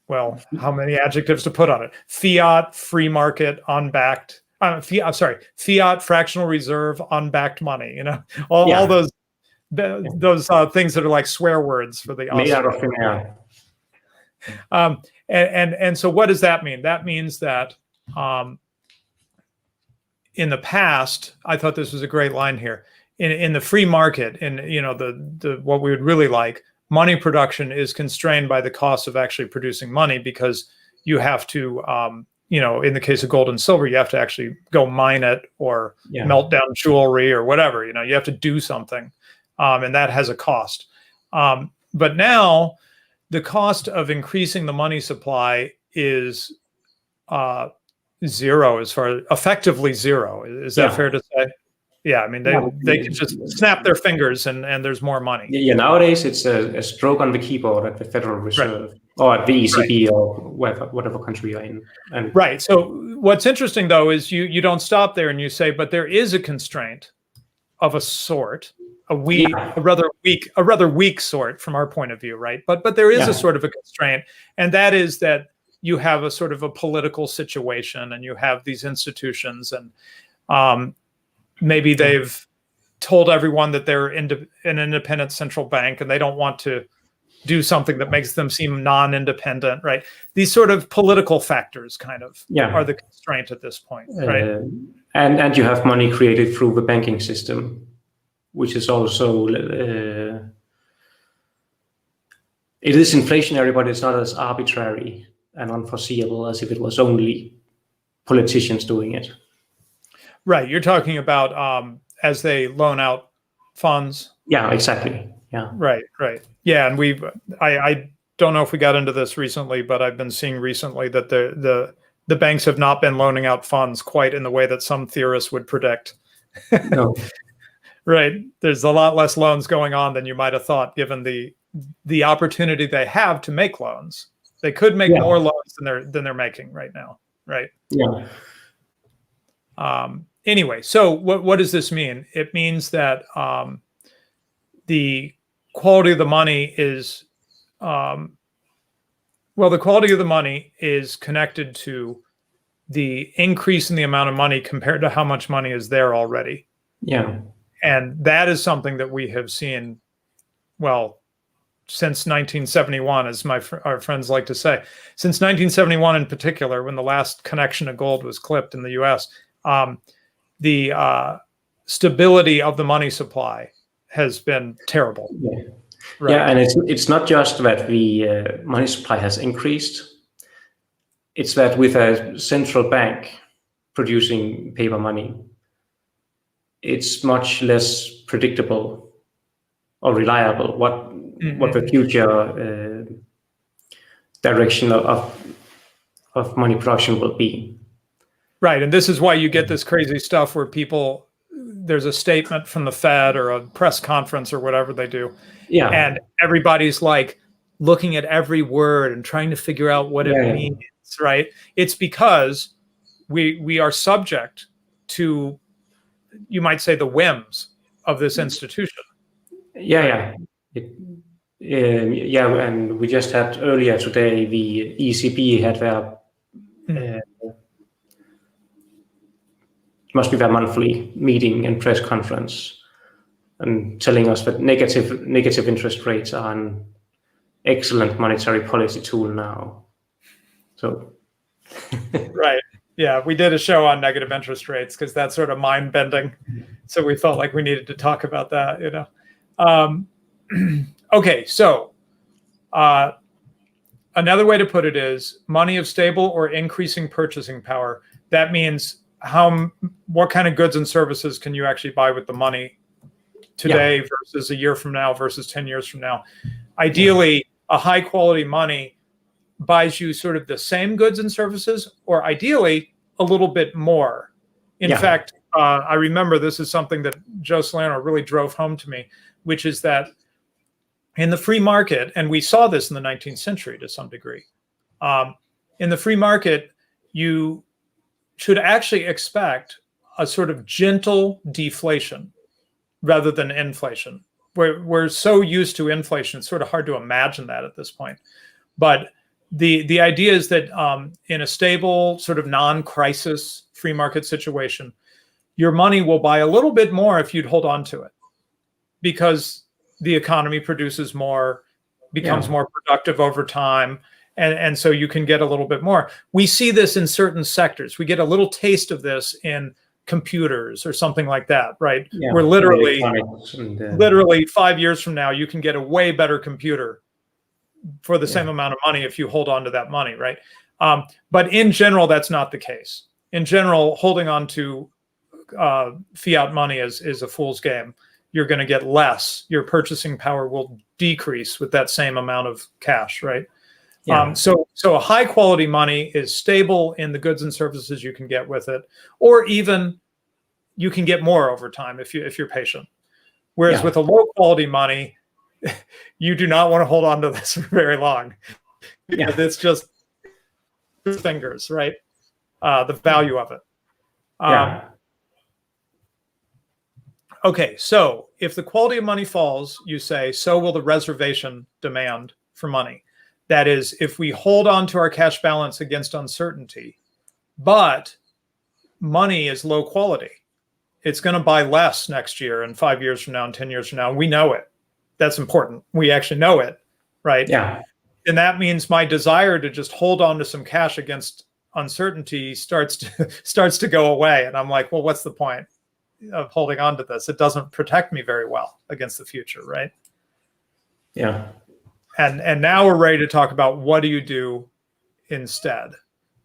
well, how many adjectives to put on it? Fiat, free market, unbacked. Fiat, fractional reserve, unbacked money. All those things that are like swear words for the made out of thin air. And so what does that mean? That means that in the past, I thought this was a great line here. In the free market, in the what we would really like, money production is constrained by the cost of actually producing money because you have to, in the case of gold and silver, you have to actually go mine it or melt down jewelry or whatever. You have to do something, and that has a cost. But now, the cost of increasing the money supply is zero, effectively zero. Is that fair to say? Yeah, I mean, they can just snap their fingers and there's more money. Yeah, nowadays it's a stroke on the keyboard at the Federal Reserve or at the ECB or whatever country you're in. Right. So what's interesting, though, is you don't stop there and you say, but there is a constraint of a sort, a rather weak sort from our point of view, right? But there is a sort of a constraint, and that is that you have a sort of a political situation, and you have these institutions, and maybe they've told everyone that they're an independent central bank, and they don't want to do something that makes them seem non-independent, right? These sort of political factors kind of are the constraint at this point, right? And you have money created through the banking system, which is also it is inflationary, but it's not as arbitrary and unforeseeable as if it was only politicians doing it. Right. You're talking about as they loan out funds. Yeah, exactly. Yeah. Right. Yeah, and I don't know if we got into this recently, but I've been seeing recently that the banks have not been loaning out funds quite in the way that some theorists would predict. No. Right. There's a lot less loans going on than you might have thought, given the opportunity they have to make loans. They could make more loans than they're making right now. Right. Yeah. Anyway, so what does this mean? It means that the quality of the money is the quality of the money is connected to the increase in the amount of money compared to how much money is there already. Yeah. And that is something that we have seen, since 1971, as our friends like to say. Since 1971 in particular, when the last connection of gold was clipped in the US, the stability of the money supply has been terrible. Yeah. Right. Yeah, and it's not just that the money supply has increased. It's that with a central bank producing paper money, it's much less predictable or reliable what the future direction of money production will be. Right, and this is why you get this crazy stuff where there's a statement from the Fed or a press conference or whatever they do, and everybody's like looking at every word and trying to figure out what it means. Right? It's because we are subject to, you might say, the whims of this institution. Yeah. And we just had earlier today the ECB had their must be their monthly meeting and press conference, and telling us that negative interest rates are an excellent monetary policy tool now. So, right. Yeah, we did a show on negative interest rates because that's sort of mind bending. So we felt like we needed to talk about that, Okay, so another way to put it is money of stable or increasing purchasing power. That means what kind of goods and services can you actually buy with the money today versus a year from now versus 10 years from now. Ideally, a high quality money buys you sort of the same goods and services, or ideally a little bit more. In fact, I remember this is something that Joe Salerno really drove home to me, which is that in the free market, and we saw this in the 19th century to some degree, in the free market, you should actually expect a sort of gentle deflation rather than inflation. We're so used to inflation, it's sort of hard to imagine that at this point. But the idea is that in a stable, sort of non-crisis free market situation, your money will buy a little bit more if you'd hold on to it, because the economy produces more, becomes more productive over time. And so you can get a little bit more. We see this in certain sectors. We get a little taste of this in computers or something like that, right? Yeah, where literally 5 years from now, you can get a way better computer for the same amount of money if you hold on to that money, right? But in general, that's not the case. In general, holding on to fiat money is a fool's game. You're going to get less. Your purchasing power will decrease with that same amount of cash, right? Yeah. So a high quality money is stable in the goods and services you can get with it, or even you can get more over time if you're patient. Whereas with a low quality money, you do not want to hold on to this for very long. Because it's just fingers, right? The value of it. Okay, so if the quality of money falls, you say, so will the reservation demand for money. That is, if we hold on to our cash balance against uncertainty, but money is low quality, it's going to buy less next year and 5 years from now and 10 years from now. We know it. That's important. We actually know it, right? Yeah. And that means my desire to just hold on to some cash against uncertainty starts to go away. And I'm like, well, what's the point of holding on to this? It doesn't protect me very well against the future, right? Yeah. And now we're ready to talk about what do you do instead.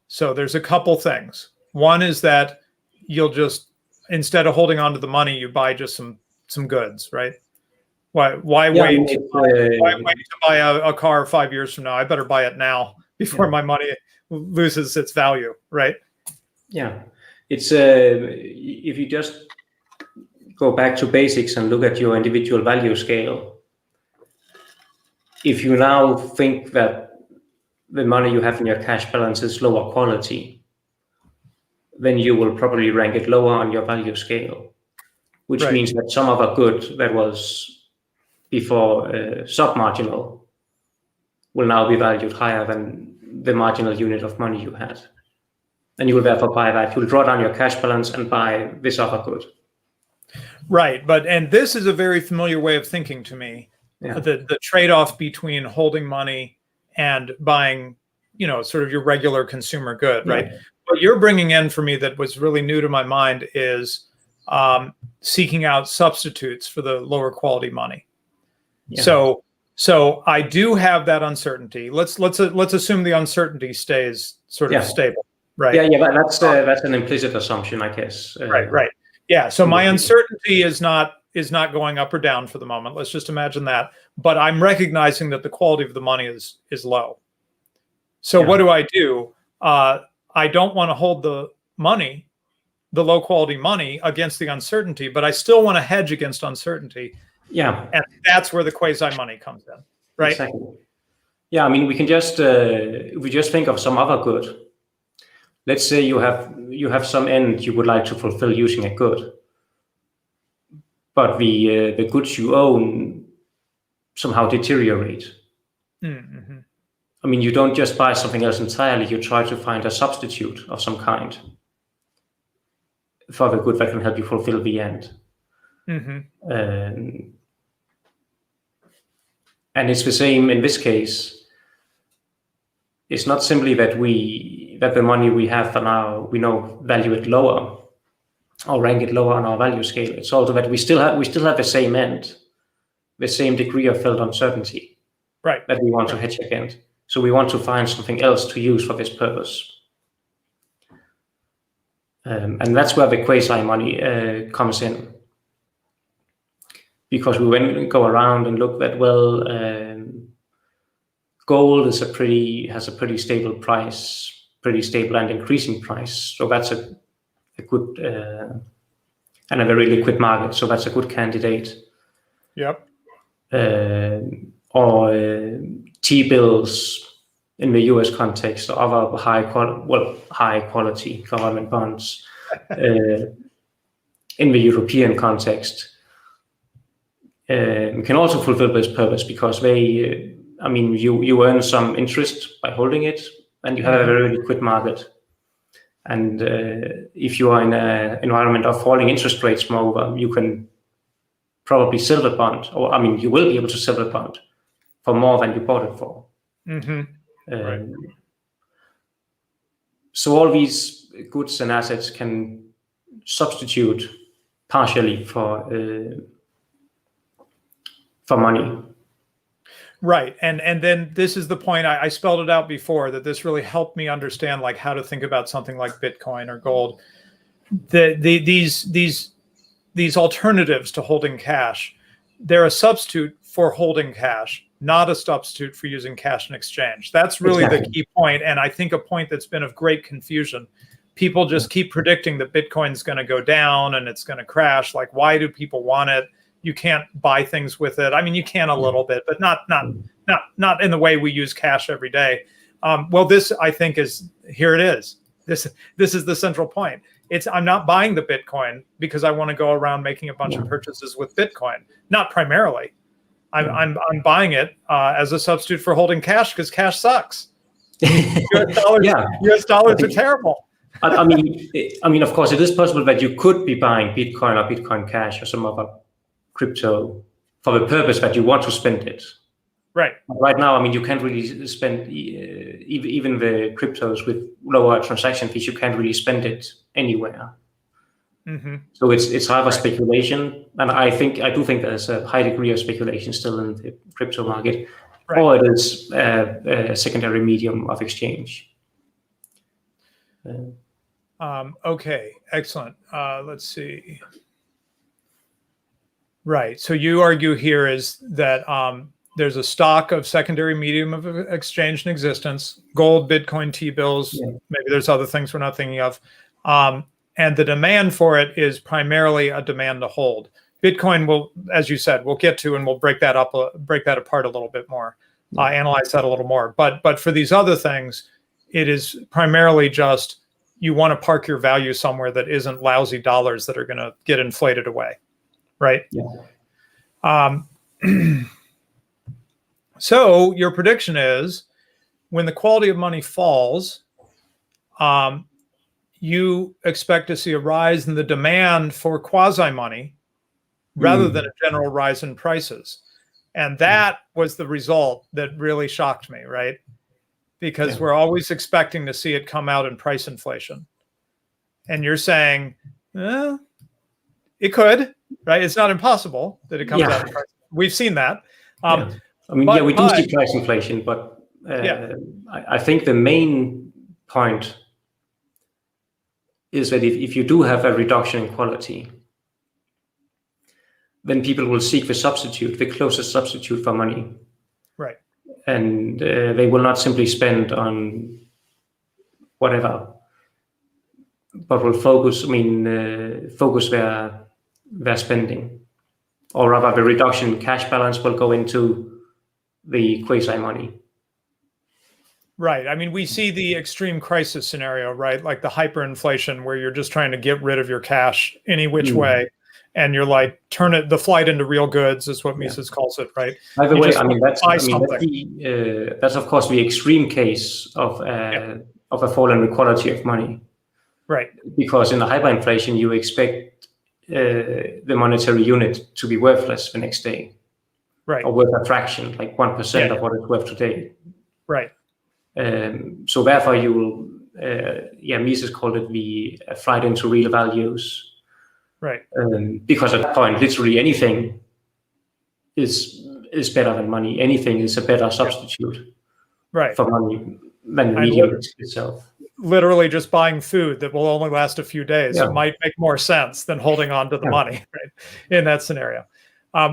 So there's a couple things. One is that you'll just, instead of holding on to the money, you buy just some goods, right? Why wait to buy a car 5 years from now? I better buy it now before my money loses its value, right? Yeah, it's if you just go back to basics and look at your individual value scale. If you now think that the money you have in your cash balance is lower quality, then you will probably rank it lower on your value scale, which means that some other good that was before sub-marginal will now be valued higher than the marginal unit of money you had. And you will therefore buy that. You'll draw down your cash balance and buy this other good. Right. And this is a very familiar way of thinking to me. Yeah. The trade-off between holding money and buying, sort of your regular consumer good, right? Yeah. What you're bringing in for me that was really new to my mind is seeking out substitutes for the lower quality money. Yeah. So I do have that uncertainty. Let's assume the uncertainty stays sort of stable, right? Yeah, but that's an implicit assumption, I guess. Right. Yeah. So my uncertainty is not going up or down for the moment. Let's just imagine that. But I'm recognizing that the quality of the money is low. So what do? I don't want to hold the money, the low quality money, against the uncertainty, but I still want to hedge against uncertainty. Yeah. And that's where the quasi-money comes in, right? Exactly. Yeah, I mean, we can just, if we just think of some other good. Let's say you have some end you would like to fulfill using a good, but the goods you own somehow deteriorate. Mm-hmm. I mean, you don't just buy something else entirely, you try to find a substitute of some kind for the good that can help you fulfill the end. Mm-hmm. And it's the same in this case. It's not simply that the money we have for now, we value it lower or rank it lower on our value scale. It's also that we still have the same end, the same degree of felt uncertainty, right, that we want to hedge against. So we want to find something else to use for this purpose. And that's where the quasi-money comes in. Because we then go around and look at, gold has a pretty stable price, pretty stable and increasing price. So that's a good and a very liquid market. So that's a good candidate. Yep. Or T-bills in the US context, or other high quality government bonds in the European context. Can also fulfill this purpose because they, you earn some interest by holding it, and you have a very liquid market. And if you are in an environment of falling interest rates, moreover, you can probably sell the bond, or you will be able to sell the bond for more than you bought it for. Mm-hmm. Right. So all these goods and assets can substitute partially for money. Right. And then this is the point, I spelled it out before, that this really helped me understand how to think about something like Bitcoin or gold. These alternatives to holding cash, they're a substitute for holding cash, not a substitute for using cash in exchange. That's really the key point. And I think a point that's been of great confusion. People just keep predicting that Bitcoin's going to go down and it's going to crash. Why do people want it? You can't buy things with it. You can a little bit, but not in the way we use cash every day. This, I think, here it is. This is the central point. I'm not buying the Bitcoin because I want to go around making a bunch of purchases with Bitcoin. Not primarily. I'm buying it as a substitute for holding cash because cash sucks. US dollars are terrible. I mean, of course, it is possible that you could be buying Bitcoin or Bitcoin Cash or some other crypto for the purpose that you want to spend it. Right. Right now, I mean, you can't really spend even the cryptos with lower transaction fees. You can't really spend it anywhere. Mm-hmm. So it's either speculation, and I do think there's a high degree of speculation still in the crypto market, or it is a secondary medium of exchange. Okay, excellent. Let's see. Right. So you argue here is that there's a stock of secondary medium of exchange in existence: gold, Bitcoin, T-bills. Yeah. Maybe there's other things we're not thinking of. And the demand for it is primarily a demand to hold. Bitcoin will, as you said, we'll get to, and we'll break that apart a little bit more, analyze that a little more. But for these other things, it is primarily just you want to park your value somewhere that isn't lousy dollars that are going to get inflated away, right? Yeah. So your prediction is when the quality of money falls, you expect to see a rise in the demand for quasi-money rather than a general rise in prices. And that was the result that really shocked me, right? Because we're always expecting to see it come out in price inflation. And you're saying, it could, right? It's not impossible that it comes out in price. We've seen that. I mean, we do see price inflation, but I think the main point is that if you do have a reduction in quality, then people will seek the closest substitute for money. Right. And they will not simply spend on whatever, but will focus their spending. Or rather, the reduction in cash balance will go into the quasi-money. Right. I mean, we see the extreme crisis scenario, right? Like the hyperinflation where you're just trying to get rid of your cash any which way. And you're like, the flight into real goods is what Mises calls it, right? By the way, that's of course the extreme case of a fall in the quality of money. Right. Because in the hyperinflation, you expect the monetary unit to be worthless the next day. Right. Or worth a fraction, like 1% of what it's worth today. Right. So therefore, you will, Mises called it the flight into real values. Right. Because at that point, literally anything is better than money. Anything is a better substitute for money than the medium itself. Literally just buying food that will only last a few days. It might make more sense than holding on to the money, right? In that scenario.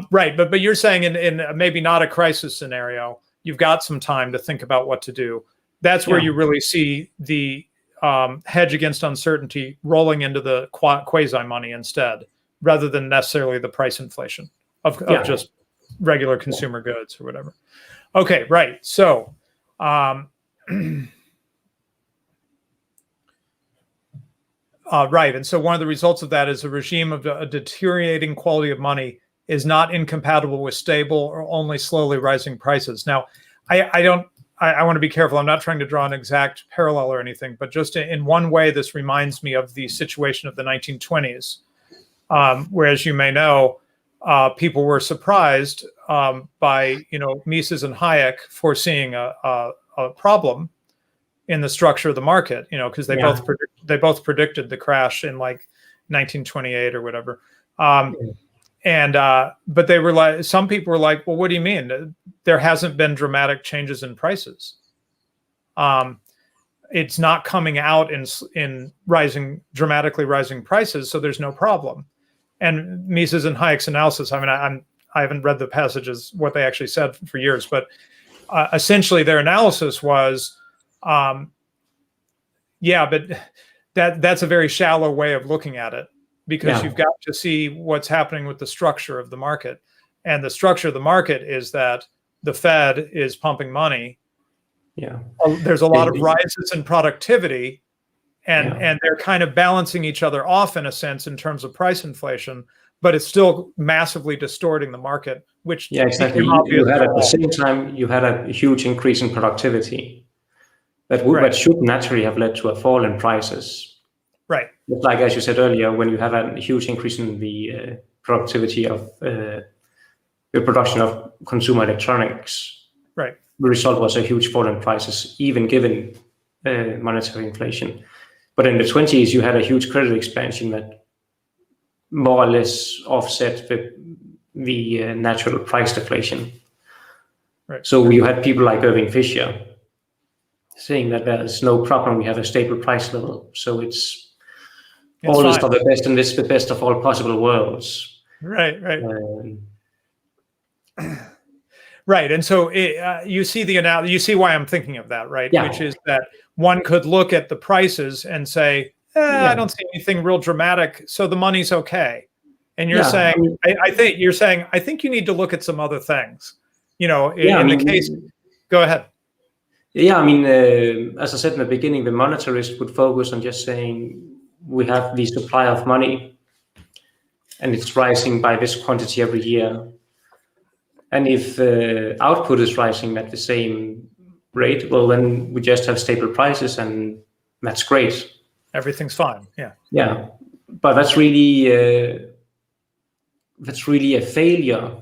Right. But you're saying in maybe not a crisis scenario, you've got some time to think about what to do. That's where you really see the hedge against uncertainty rolling into the quasi-money instead, rather than necessarily the price inflation of just regular consumer goods or whatever. Okay, right. So, right. And so one of the results of that is a regime of a deteriorating quality of money is not incompatible with stable or only slowly rising prices. Now, I want to be careful. I'm not trying to draw an exact parallel or anything, but just in one way, this reminds me of the situation of the 1920s, where, as you may know, people were surprised by Mises and Hayek foreseeing a problem in the structure of the market, because they both predicted the crash in like 1928 or whatever. But they were like, some people were like, well, what do you mean? There hasn't been dramatic changes in prices. It's not coming out in dramatically rising prices, so there's no problem. And Mises and Hayek's analysis, I mean, I haven't read the passages, what they actually said for years, but essentially their analysis was, but that's a very shallow way of looking at it. Because you've got to see what's happening with the structure of the market. And the structure of the market is that the Fed is pumping money. There's a lot of rises in productivity, and they're kind of balancing each other off in a sense in terms of price inflation. but it's still massively distorting the market, which exactly. You had at the same time, you had a huge increase in productivity that should naturally have led to a fall in prices. Right. But like, as you said earlier, when you have a huge increase in the productivity of the production of consumer electronics, right, the result was a huge fall in prices, even given monetary inflation. But in the 20s, you had a huge credit expansion that more or less offset the natural price deflation. Right. So you had people like Irving Fisher saying that there's no problem, we have a stable price level. So it's always for the best, and this is the best of all possible worlds. Right. Right. And so you see you see why I'm thinking of that, right? Yeah. Which is that one could look at the prices and say, I don't see anything real dramatic, so the money's okay. And you're saying, I think you need to look at some other things. In the case, go ahead. Yeah, I mean, as I said in the beginning, the monetarist would focus on just saying we have the supply of money and it's rising by this quantity every year. And if output is rising at the same rate, well, then we just have stable prices, and that's great. Everything's fine. Yeah. Yeah, but that's really a failure.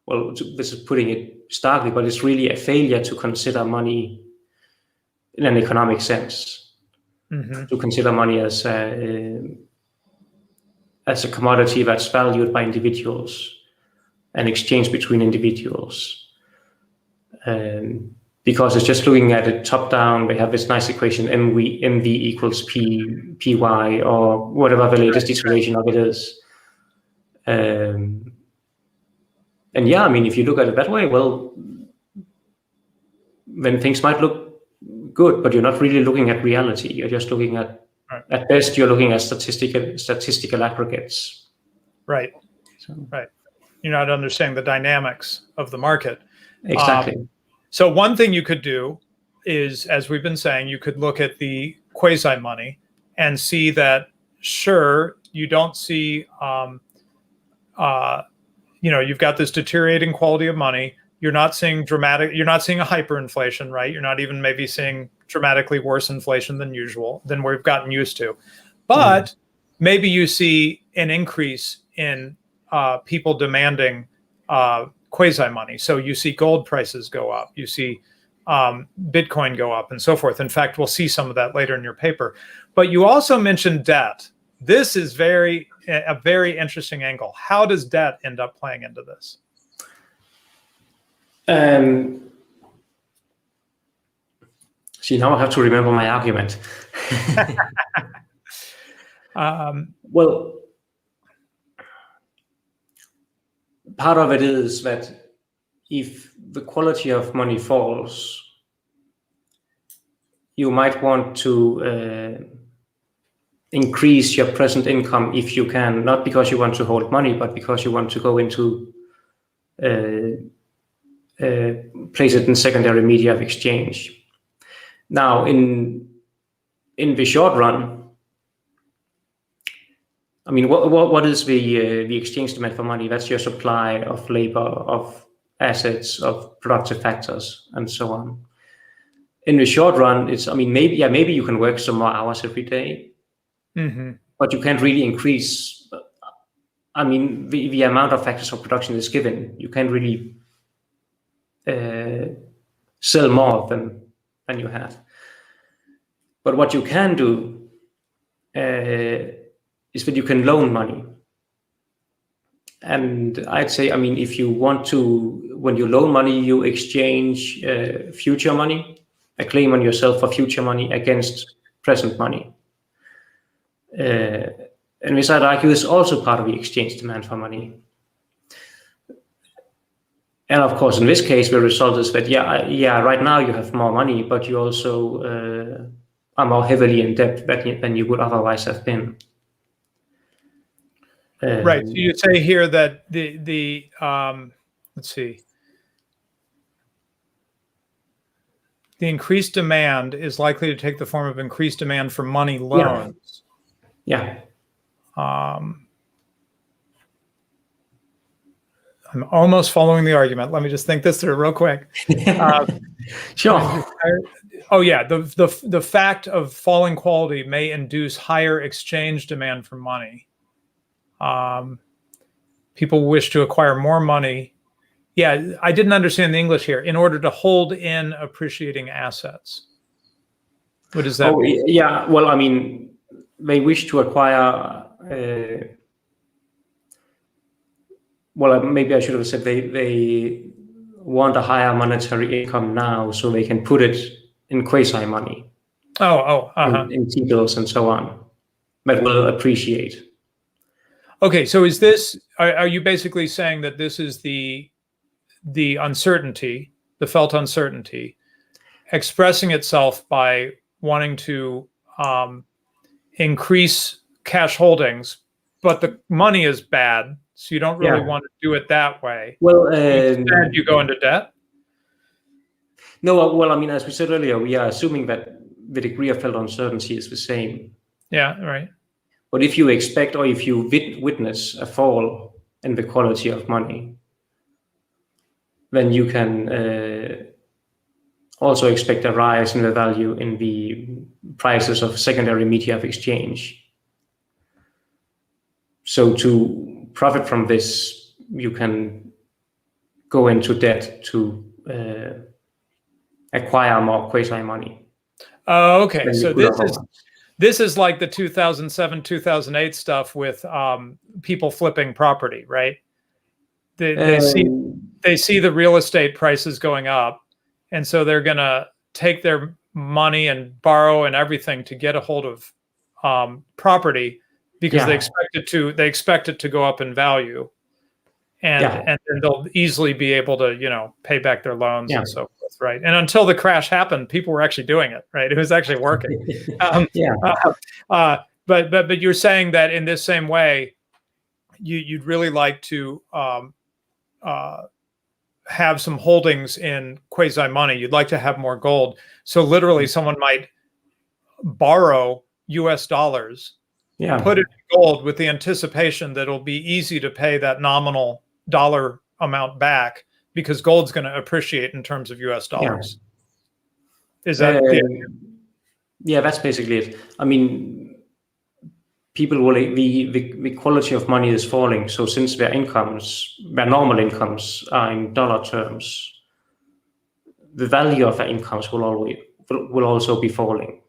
Well, this is putting it starkly, but it's really a failure to consider money in an economic sense. Mm-hmm. To consider money as a commodity that's valued by individuals and exchanged between individuals. Because it's just looking at it top down, they have this nice equation, MV equals PY, or whatever the latest iteration of it is. And yeah, I mean, if you look at it that way, well, then things might look good, but you're not really looking at reality. You're just looking at best, you're looking at statistical aggregates. Right. Right. You're not understanding the dynamics of the market. Exactly. So one thing you could do is, as we've been saying, you could look at the quasi-money and see that, sure, you don't see, you've got this deteriorating quality of money. You're not seeing a hyperinflation, right? You're not even maybe seeing dramatically worse inflation than usual, than we've gotten used to. But maybe you see an increase in people demanding quasi-money. So you see gold prices go up, you see Bitcoin go up, and so forth. In fact, we'll see some of that later in your paper. But you also mentioned debt. This is a very interesting angle. How does debt end up playing into this? See, now I have to remember my argument. Well, part of it is that if the quality of money falls, you might want to increase your present income if you can, not because you want to hold money, but because you want to go into place it in secondary media of exchange. Now, in the short run, I mean, what is the exchange demand for money? That's your supply of labor, of assets, of productive factors, and so on. In the short run, maybe you can work some more hours every day, but you can't really increase. I mean, the amount of factors of production is given. You can't really sell more of them than you have. But what you can do is that you can loan money. And I'd say, I mean, if you want to, when you loan money, you exchange future money, a claim on yourself for future money against present money. And this, I'd argue, is also part of the exchange demand for money. And of course, in this case, the result is that, right now you have more money, but you also are more heavily in debt than you would otherwise have been. Right. So you say here that the let's see, the increased demand is likely to take the form of increased demand for money loans. Yeah. I'm almost following the argument. Let me just think this through real quick. Sure. Oh yeah, the fact of falling quality may induce higher exchange demand for money. People wish to acquire more money. Yeah, I didn't understand the English here. In order to hold in appreciating assets. What does that mean? Yeah, well, I mean, they wish to acquire. Well, maybe I should have said they want a higher monetary income now, so they can put it in quasi-money. In T-bills and so on, that will appreciate. Okay, so is this? Are you basically saying that this is the uncertainty, the felt uncertainty, expressing itself by wanting to increase cash holdings, but the money is bad, so you don't really want to do it that way? Well, instead you go into debt? No, well, I mean, as we said earlier, we are assuming that the degree of felt uncertainty is the same. Yeah, right. But if you expect or if you witness a fall in the quality of money, then you can also expect a rise in the value in the prices of secondary media of exchange. So to profit from this, you can go into debt to acquire more quasi-money. Oh, okay. So this is like the 2007, 2008 stuff with people flipping property, right? They see the real estate prices going up, and so they're going to take their money and borrow and everything to get a hold of property because they expect it to go up in value, and they'll easily be able to pay back their loans and so forth, right? And until the crash happened, people were actually doing it, right? It was actually working. But you're saying that in this same way, you'd really like to have some holdings in quasi-money. You'd like to have more gold. So literally someone might borrow US dollars, put it in gold with the anticipation that it'll be easy to pay that nominal dollar amount back because gold's going to appreciate in terms of US dollars. Is that that's basically it. I mean, people will the quality of money is falling. So since their normal incomes are in dollar terms, the value of their incomes will also be falling.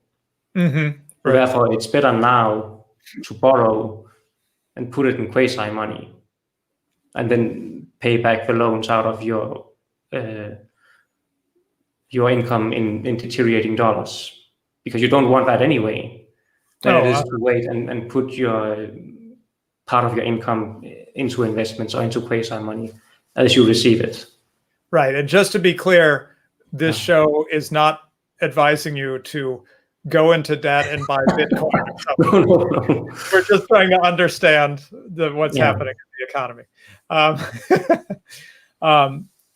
Mm-hmm. Right. Therefore, it's better now to borrow and put it in quasi-money, and then pay back the loans out of your income in deteriorating dollars, because you don't want that anyway. Then it is to wait and put your part of your income into investments or into quasi-money as you receive it. Right. And just to be clear, this show is not advising you to go into debt and buy Bitcoin. No. We're just trying to understand what's happening in the economy.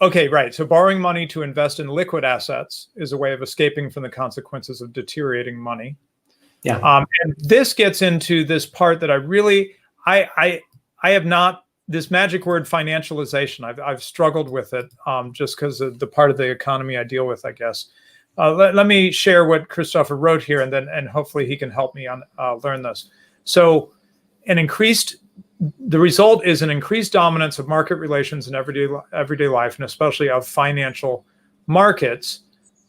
Okay, right. So borrowing money to invest in liquid assets is a way of escaping from the consequences of deteriorating money. And this gets into this part that I have not, this magic word financialization. I've struggled with it just because of the part of the economy I deal with, I guess. Let me share what Kristoffer wrote here, and hopefully he can help me learn this. So the result is an increased dominance of market relations in everyday life, and especially of financial markets.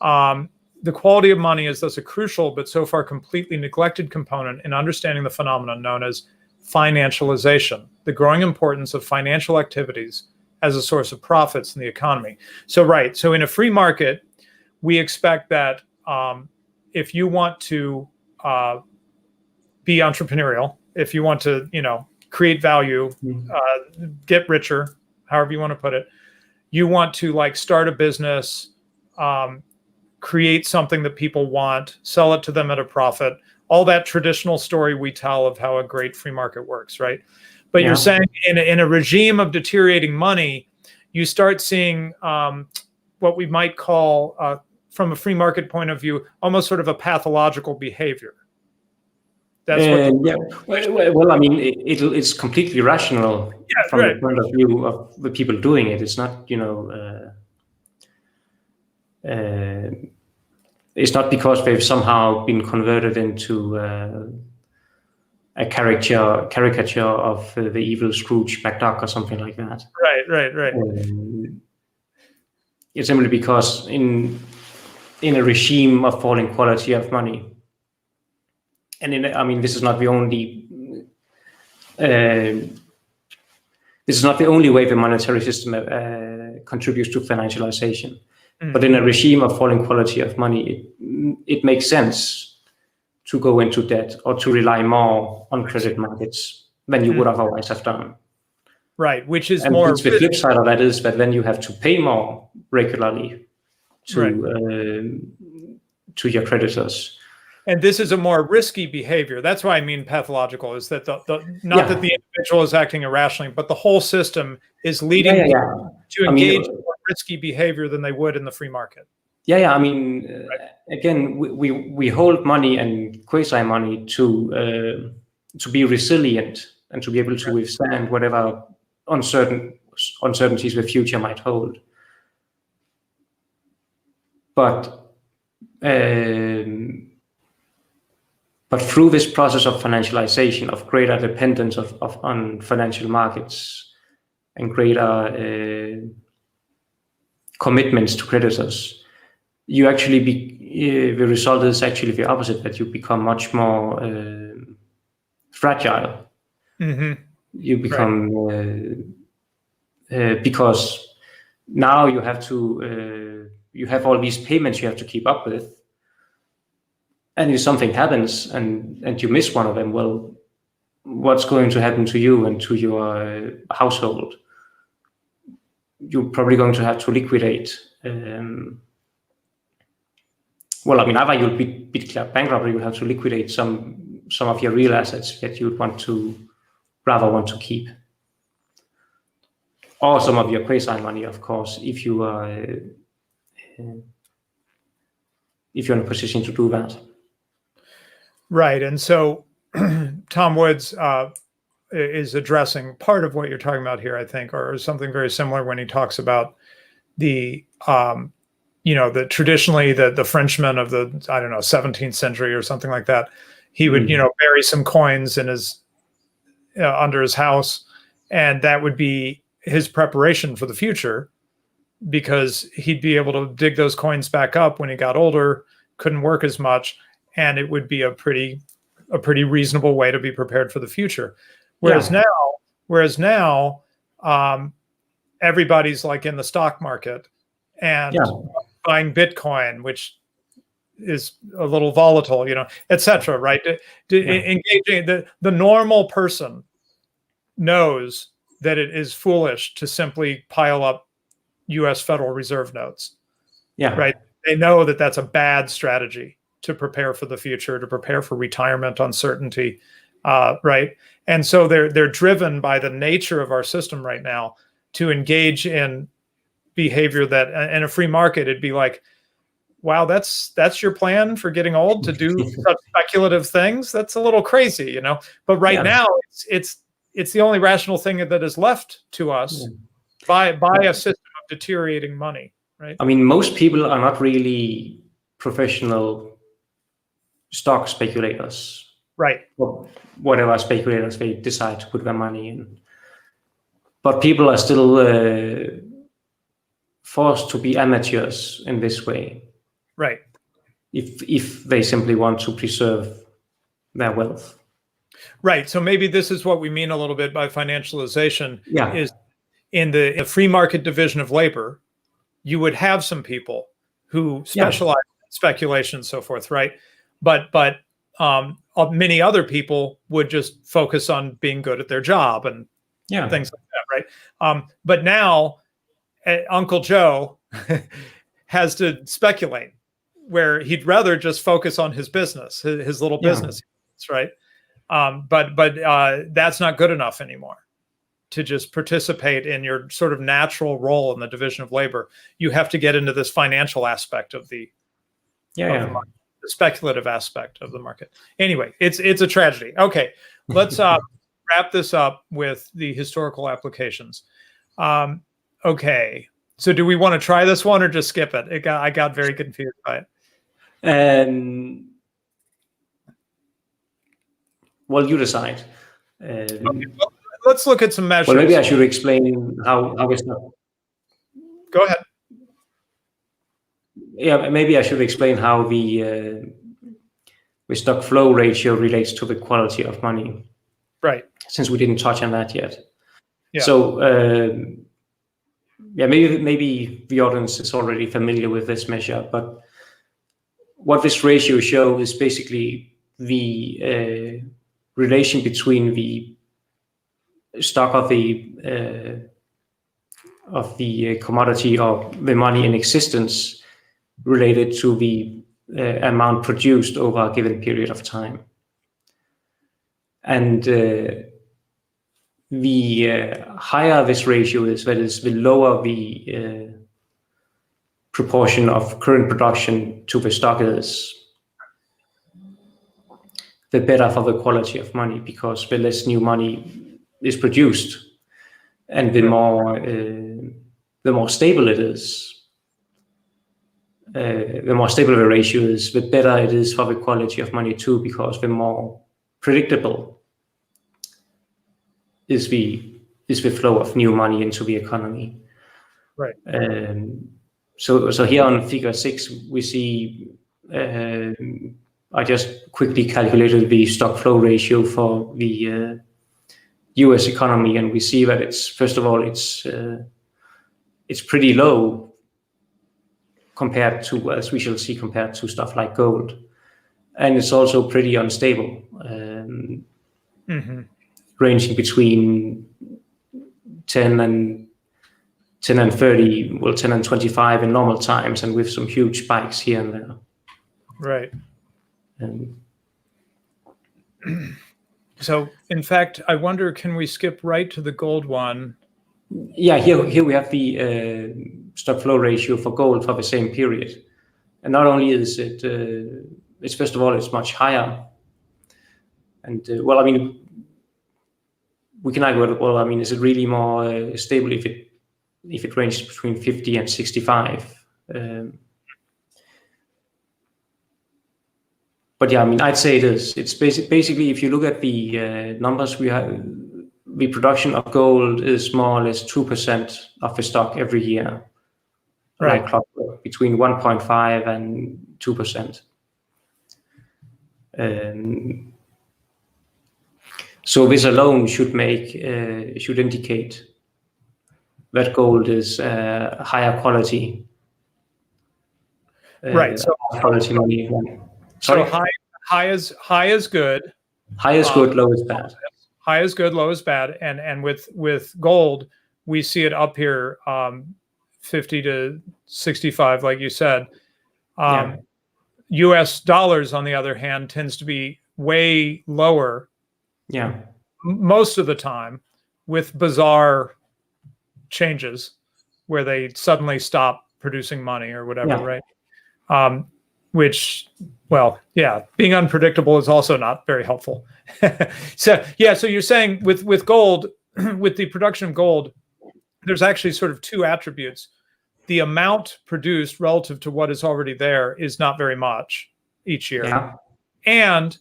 The quality of money is thus a crucial but so far completely neglected component in understanding the phenomenon known as financialization, the growing importance of financial activities as a source of profits in the economy. So in a free market, we expect that if you want to be entrepreneurial, if you want to, create value, get richer, however you want to put it, you want to start a business, create something that people want, sell it to them at a profit, all that traditional story we tell of how a great free market works, right? But you're saying in a regime of deteriorating money, you start seeing what we might call, from a free market point of view, almost sort of a pathological behavior. That's what. Well, I mean, it's completely rational from the point of view of the people doing it. It's not, it's not because they've somehow been converted into a caricature of the evil Scrooge McDuck or something like that. Right. It's simply because in a regime of falling quality of money, and this is not the only way the monetary system contributes to financialization. But in a regime of falling quality of money, it makes sense to go into debt or to rely more on credit markets than you would otherwise have done. Right, which is and more. The flip side of that is that then you have to pay more regularly to your creditors. And this is a more risky behavior. That's why I mean pathological, is that that the individual is acting irrationally, but the whole system is leading them to engage in more risky behavior than they would in the free market. Again, we hold money and quasi-money to be resilient and to be able to withstand whatever uncertainties the future might hold. But through this process of financialization, of greater dependence on financial markets and greater commitments to creditors, you actually the result is actually the opposite, that you become much more fragile. You become because now you have to you have all these payments you have to keep up with. And if something happens and you miss one of them, well, what's going to happen to you and to your household? You're probably going to have to liquidate. Either you'll be declared bankrupt, or you'll have to liquidate some of your real assets that you'd rather want to keep, or some of your quasi-money, of course, if you're in a position to do that. Right. And so Tom Woods is addressing part of what you're talking about here, I think, or something very similar when he talks about the, traditionally the Frenchman of the, 17th century or something like that. He would, bury some coins in his, under his house, and that would be his preparation for the future, because he'd be able to dig those coins back up when he got older, couldn't work as much. And it would be a pretty reasonable way to be prepared for the future. Whereas now, everybody's like in the stock market and buying Bitcoin, which is a little volatile, et cetera, right? Engaging the normal person knows that it is foolish to simply pile up U.S. Federal Reserve notes. Right? They know that that's a bad strategy to prepare for the future, to prepare for retirement uncertainty, right? And so they're driven by the nature of our system right now to engage in behavior that, in a free market, it'd be like, wow, that's your plan for getting old, to do such speculative things? That's a little crazy, But right now, it's the only rational thing that is left to us by a system of deteriorating money, right? Most people are not really professional stock speculators, right? Whatever speculators they decide to put their money in, but people are still forced to be amateurs in this way, right? If they simply want to preserve their wealth, right? So maybe this is what we mean a little bit by financialization. Is in the free market division of labor, you would have some people who specialize in speculation and so forth, right? But many other people would just focus on being good at their job and things like that, right? But now Uncle Joe has to speculate, where he'd rather just focus on his business, his little business, right? But that's not good enough anymore to just participate in your sort of natural role in the division of labor. You have to get into this financial aspect of the market. the speculative aspect of the market. Anyway, it's a tragedy. Okay, let's wrap this up with the historical applications. Okay, so do we want to try this one or just skip it? I got very confused by it. Well, you decide. Okay, well, let's look at some measures. Well, maybe I should explain how it's not. Go ahead. Yeah, maybe I should explain how the stock flow ratio relates to the quality of money. Right. Since we didn't touch on that yet. Yeah. So, maybe the audience is already familiar with this measure, but what this ratio shows is basically the relation between the stock of the commodity or the money in existence related to the amount produced over a given period of time. And the higher this ratio is, that is, the lower the proportion of current production to the stock is, the better for the quality of money, because the less new money is produced, and the more stable it is, the more stable the ratio is, the better it is for the quality of money too, because the more predictable is the flow of new money into the economy. Right. So here on figure 6, we see, I just quickly calculated the stock flow ratio for the US economy, and we see that it's, first of all, it's pretty low compared to, as we shall see, compared to stuff like gold. And it's also pretty unstable, ranging between 10 and 30, well, 10 and 25 in normal times, and with some huge spikes here and there. Right. So, in fact, I wonder, can we skip right to the gold one? Yeah, here we have the stock flow ratio for gold for the same period. And not only is it, it's first of all, it's much higher. And, well, I mean, we can argue, well, I mean, is it really more stable if it ranges between 50 and 65? But yeah, I mean, I'd say it is. It's basically, if you look at the numbers we have, the production of gold is more or less 2% of the stock every year. Right. Like clockwork, between 1.5 and 2%. So this alone should indicate that gold is higher quality. Right. So quality money. So high is good. High is good, low is bad. High is good, low is bad. And with gold, we see it up here, 50 to 65, like you said. US dollars, on the other hand, tends to be way lower. Yeah. Most of the time, with bizarre changes where they suddenly stop producing money or whatever, right? Which, well, yeah, being unpredictable is also not very helpful. So you're saying with gold, with the production of gold, there's actually sort of two attributes. The amount produced relative to what is already there is not very much each year. Yeah. And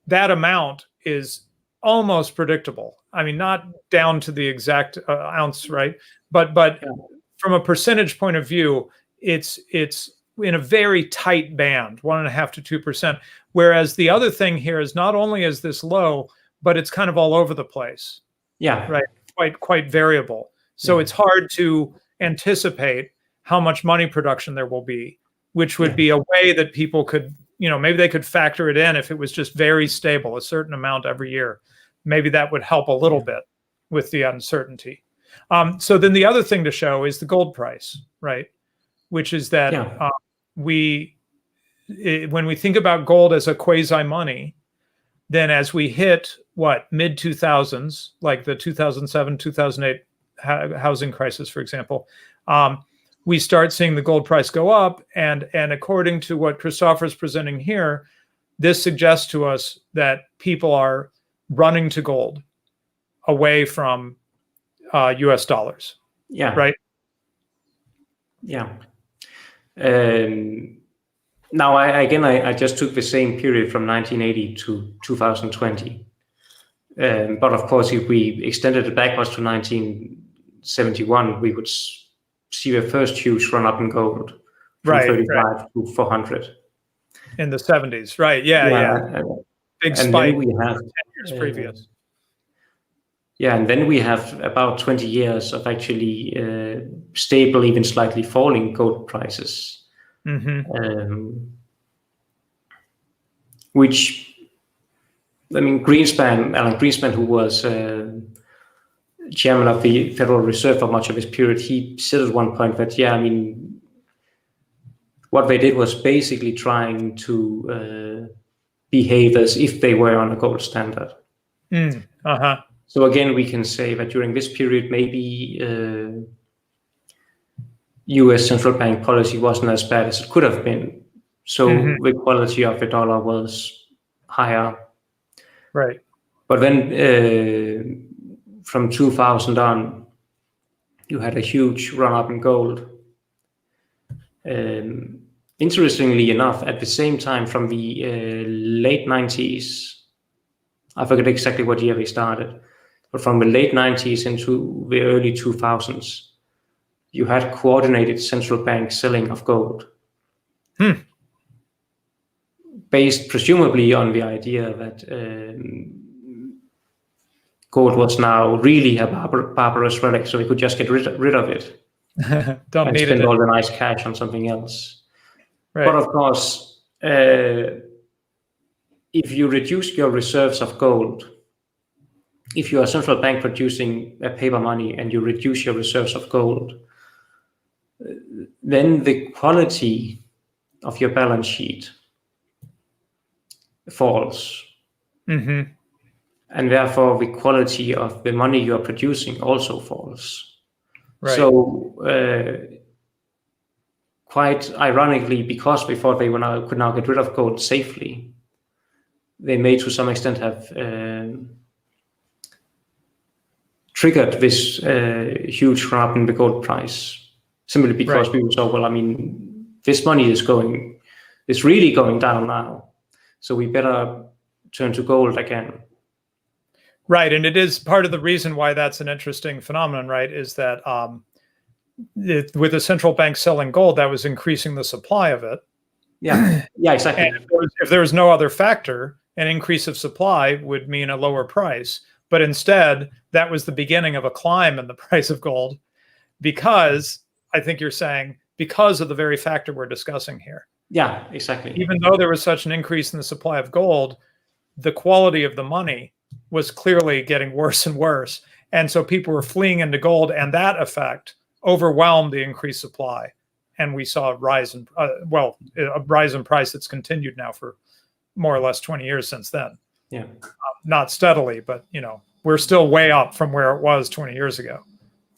that amount is almost predictable. I mean, not down to the exact ounce, right? But from a percentage point of view, it's in a very tight band, 1.5% to 2%. Whereas the other thing here is, not only is this low, but it's kind of all over the place. Yeah. Right. Quite variable. So it's hard to anticipate how much money production there will be, which would be a way that people could, maybe they could factor it in if it was just very stable, a certain amount every year. Maybe that would help a little bit with the uncertainty. So then the other thing to show is the gold price, right? Which is that when we think about gold as a quasi-money, then as we hit mid-2000s, like the 2007, 2008 housing crisis, for example, we start seeing the gold price go up. And according to what Kristoffer is presenting here, this suggests to us that people are running to gold away from US dollars. Yeah. Right. Yeah. Now, I just took the same period from 1980 to 2020. But of course, if we extended it backwards to 1971, we would see the first huge run up in gold from 35 to 400. In the 70s, right? Yeah. Big spike. Then we have 10 years previous. Yeah, and then we have about 20 years of actually stable, even slightly falling gold prices. Which, I mean, Alan Greenspan, who was chairman of the Federal Reserve for much of his period, he said at one point that, what they did was basically trying to behave as if they were on a gold standard. So again, we can say that during this period, maybe US central bank policy wasn't as bad as it could have been. So the quality of the dollar was higher. Right. But then from 2000 on, you had a huge run up in gold. Interestingly enough, at the same time, from the late 90s, I forget exactly what year they started, but from the late 90s into the early 2000s, you had coordinated central bank selling of gold. Based presumably on the idea that gold was now really a barbarous relic, so we could just get rid of it. Don't and need spend it. all the nice cash on something else. Right. But of course, if you reduce your reserves of gold, if you are a central bank producing a paper money and you reduce your reserves of gold, then the quality of your balance sheet falls. And therefore the quality of the money you are producing also falls. Right. So quite ironically, because they thought they could now get rid of gold safely, they may to some extent have triggered this huge run up in the gold price, simply because people saw, well, I mean, this money is really going down now, so we better turn to gold again. Right, and it is part of the reason why that's an interesting phenomenon, right, is that with the central bank selling gold, that was increasing the supply of it. Yeah, exactly. And if there was no other factor, an increase of supply would mean a lower price. But instead, that was the beginning of a climb in the price of gold because, I think you're saying, because of the very factor we're discussing here. Yeah, exactly. Even though there was such an increase in the supply of gold, the quality of the money was clearly getting worse and worse. And so people were fleeing into gold, and that effect overwhelmed the increased supply. And we saw a rise in price that's continued now for more or less 20 years since then. Yeah. Not steadily, but we're still way up from where it was 20 years ago.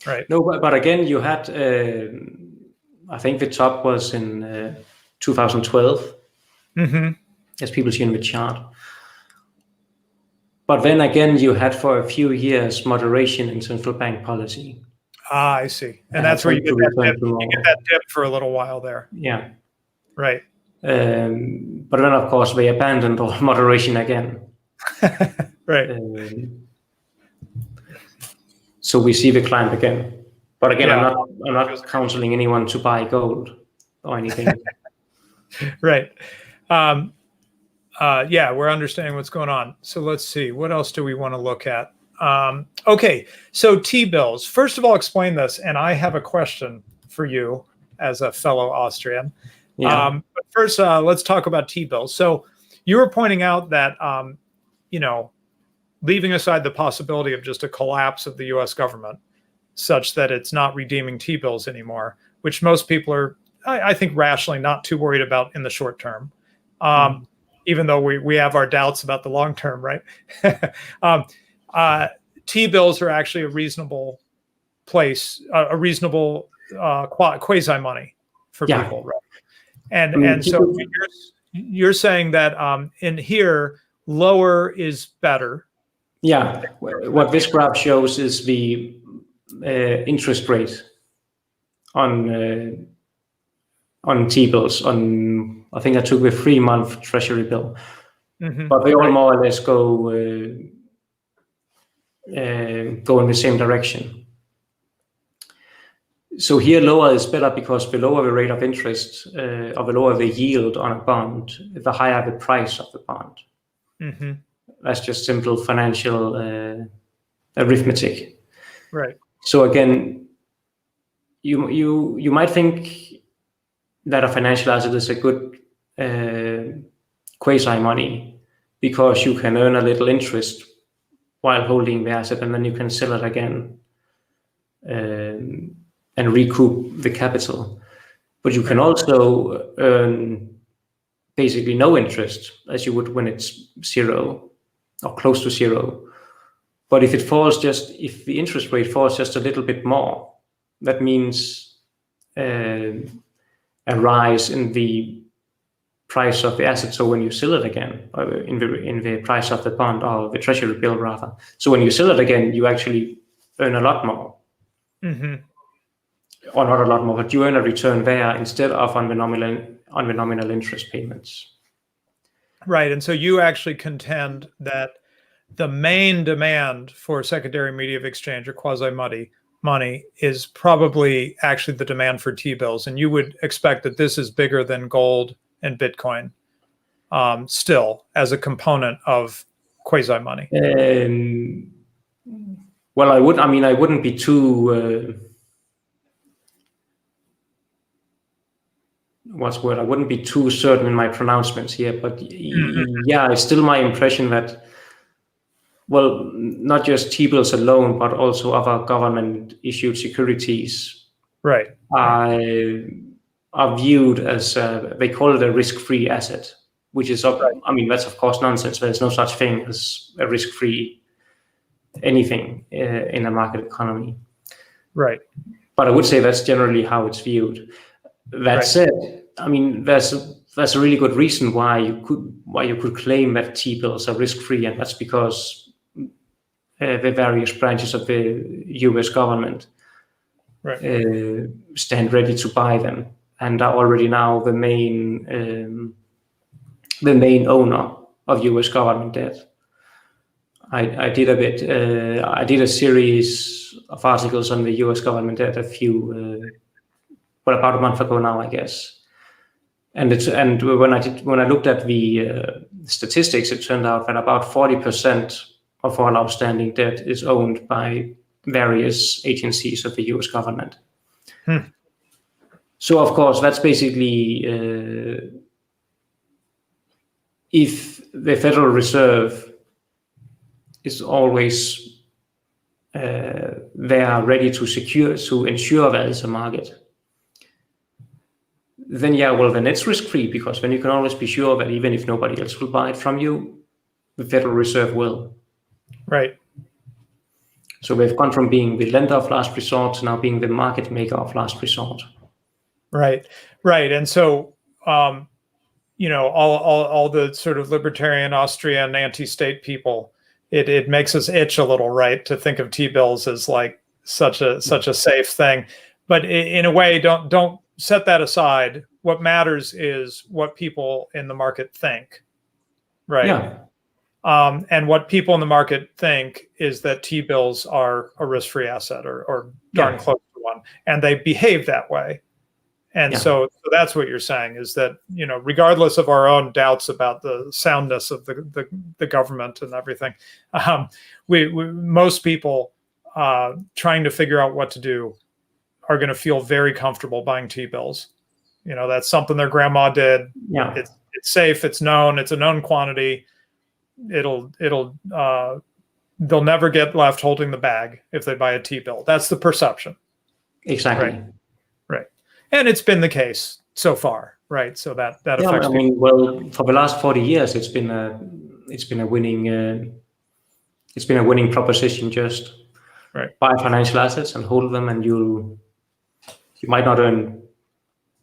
Right. No, but again, you had, I think the top was in 2012, as people see in the chart. But then again, you had for a few years moderation in central bank policy. Ah, I see. And that's where you get that dip for a little while there. Yeah. Right. But then, of course, they abandoned all moderation again. Right. So we see the climb again. But again, I'm not counseling anyone to buy gold or anything. Right. We're understanding what's going on. So let's see. What else do we want to look at? Okay. So T-bills. First of all, explain this. And I have a question for you as a fellow Austrian. Yeah. But first, let's talk about T-bills. So you were pointing out that, leaving aside the possibility of just a collapse of the U.S. government such that it's not redeeming T-bills anymore, which most people are, I think, rationally not too worried about in the short term, even though we have our doubts about the long term, right? T-bills are actually a reasonable place, a reasonable quasi-money for Yeah. people, right? And so you're saying that in here, lower is better. Yeah, what this graph shows is the interest rate on T-bills. I think I took the 3-month Treasury bill, but they all more or less go in the same direction. So here lower is better because the lower the rate of interest or the lower the yield on a bond, the higher the price of the bond. That's just simple financial arithmetic. Right. So again, you might think that a financial asset is a good quasi-money because you can earn a little interest while holding the asset, and then you can sell it again and recoup the capital. But you can also earn basically no interest, as you would when it's zero or close to zero. But if the interest rate falls just a little bit more, that means a rise in the price of the asset. So when you sell it again, or in the price of the bond or the Treasury bill rather. So when you sell it again, you actually earn a lot more. Or not a lot more, but you earn a return there instead of on the nominal interest payments. Right, and so you actually contend that the main demand for secondary media of exchange or quasi-money is probably actually the demand for T-bills, and you would expect that this is bigger than gold and Bitcoin still as a component of quasi-money. Well, I wouldn't be too I wouldn't be too certain in my pronouncements here, but yeah, it's still my impression that, well, not just T-bills alone, but also other government-issued securities, right, are viewed as they call it a risk-free asset, which is, that's of course nonsense. There's no such thing as a risk-free anything in a market economy. Right. But I would say that's generally how it's viewed. That said, there's a really good reason why you could claim that T-bills are risk-free, and that's because the various branches of the U.S. government stand ready to buy them and are already now the main owner of U.S. government debt. I did a series of articles on the U.S. government debt about a month ago now, I guess. And when I looked at the statistics, it turned out that about 40% of all outstanding debt is owned by various agencies of the U.S. government. So of course, that's basically if the Federal Reserve is always there ready to ensure there is a market, then then it's risk-free, because then you can always be sure that even if nobody else will buy it from you, the Federal Reserve will. Right. So they've gone from being the lender of last resort to now being the market maker of last resort. Right. And so, all the sort of libertarian Austrian anti-state people, it makes us itch a little, right, to think of T-bills as like such a safe thing. But in a way, don't set that aside. What matters is what people in the market think, right? Yeah. And what people in the market think is that T-bills are a risk-free asset or darn close to one, and they behave that way. And so that's what you're saying, is that, regardless of our own doubts about the soundness of the government and everything, most people trying to figure out what to do are going to feel very comfortable buying T-bills. That's something their grandma did. Yeah. It's safe. It's known. It's a known quantity. They'll never get left holding the bag if they buy a T-bill. That's the perception. Exactly. Right. And it's been the case so far, right? So that affects people. Well, for the last 40 years, it's been a winning proposition. Just buy financial assets and hold them, and you'll You might not earn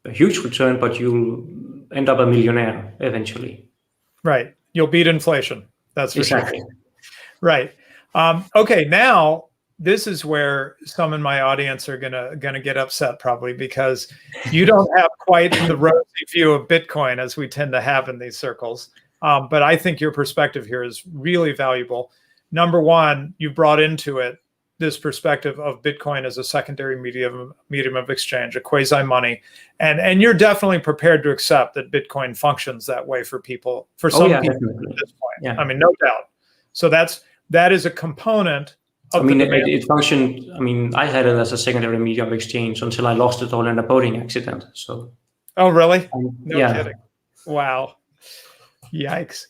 a huge return, but you'll end up a millionaire eventually. Right. You'll beat inflation. That's for Exactly. sure. Right. Okay. Now, this is where some in my audience are gonna get upset probably, because you don't have quite the rosy view of Bitcoin as we tend to have in these circles. But I think your perspective here is really valuable. Number one, you brought into it this perspective of Bitcoin as a secondary medium of exchange, a quasi-money, and you're definitely prepared to accept that Bitcoin functions that way for people, for some people definitely. at this point. Yeah. I mean, no doubt. So that is a component of I mean, the demand. it functioned. I mean, I had it as a secondary medium of exchange until I lost it all in a boating accident. So. Oh, really? No yeah. kidding. Wow. Yikes.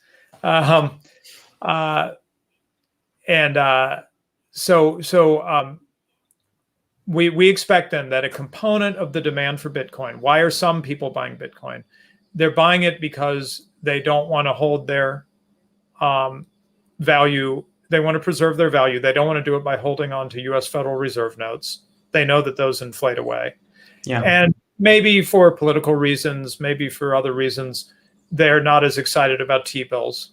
We expect then that a component of the demand for Bitcoin. Why are some people buying Bitcoin? They're buying it because they don't want to hold their value. They want to preserve their value. They don't want to do it by holding on to U.S. Federal Reserve notes. They know that those inflate away. Yeah. And maybe for political reasons, maybe for other reasons, they're not as excited about T-bills.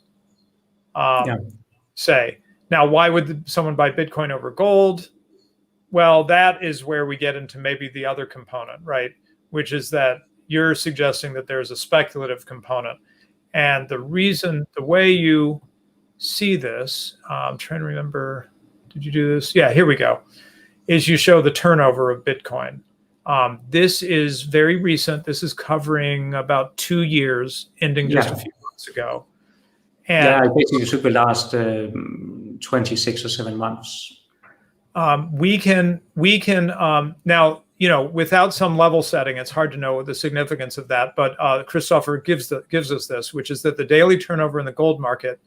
Say. Now, why would someone buy Bitcoin over gold? Well, that is where we get into maybe the other component, right? Which is that you're suggesting that there's a speculative component. And the way you see this, I'm trying to remember, did you do this? Yeah, here we go, is you show the turnover of Bitcoin. This is very recent. This is covering about 2 years, ending just a few months ago. And I basically took the last 26 or 7 months. We can now, without some level setting, it's hard to know the significance of that. But Kristoffer gives us this, which is that the daily turnover in the gold market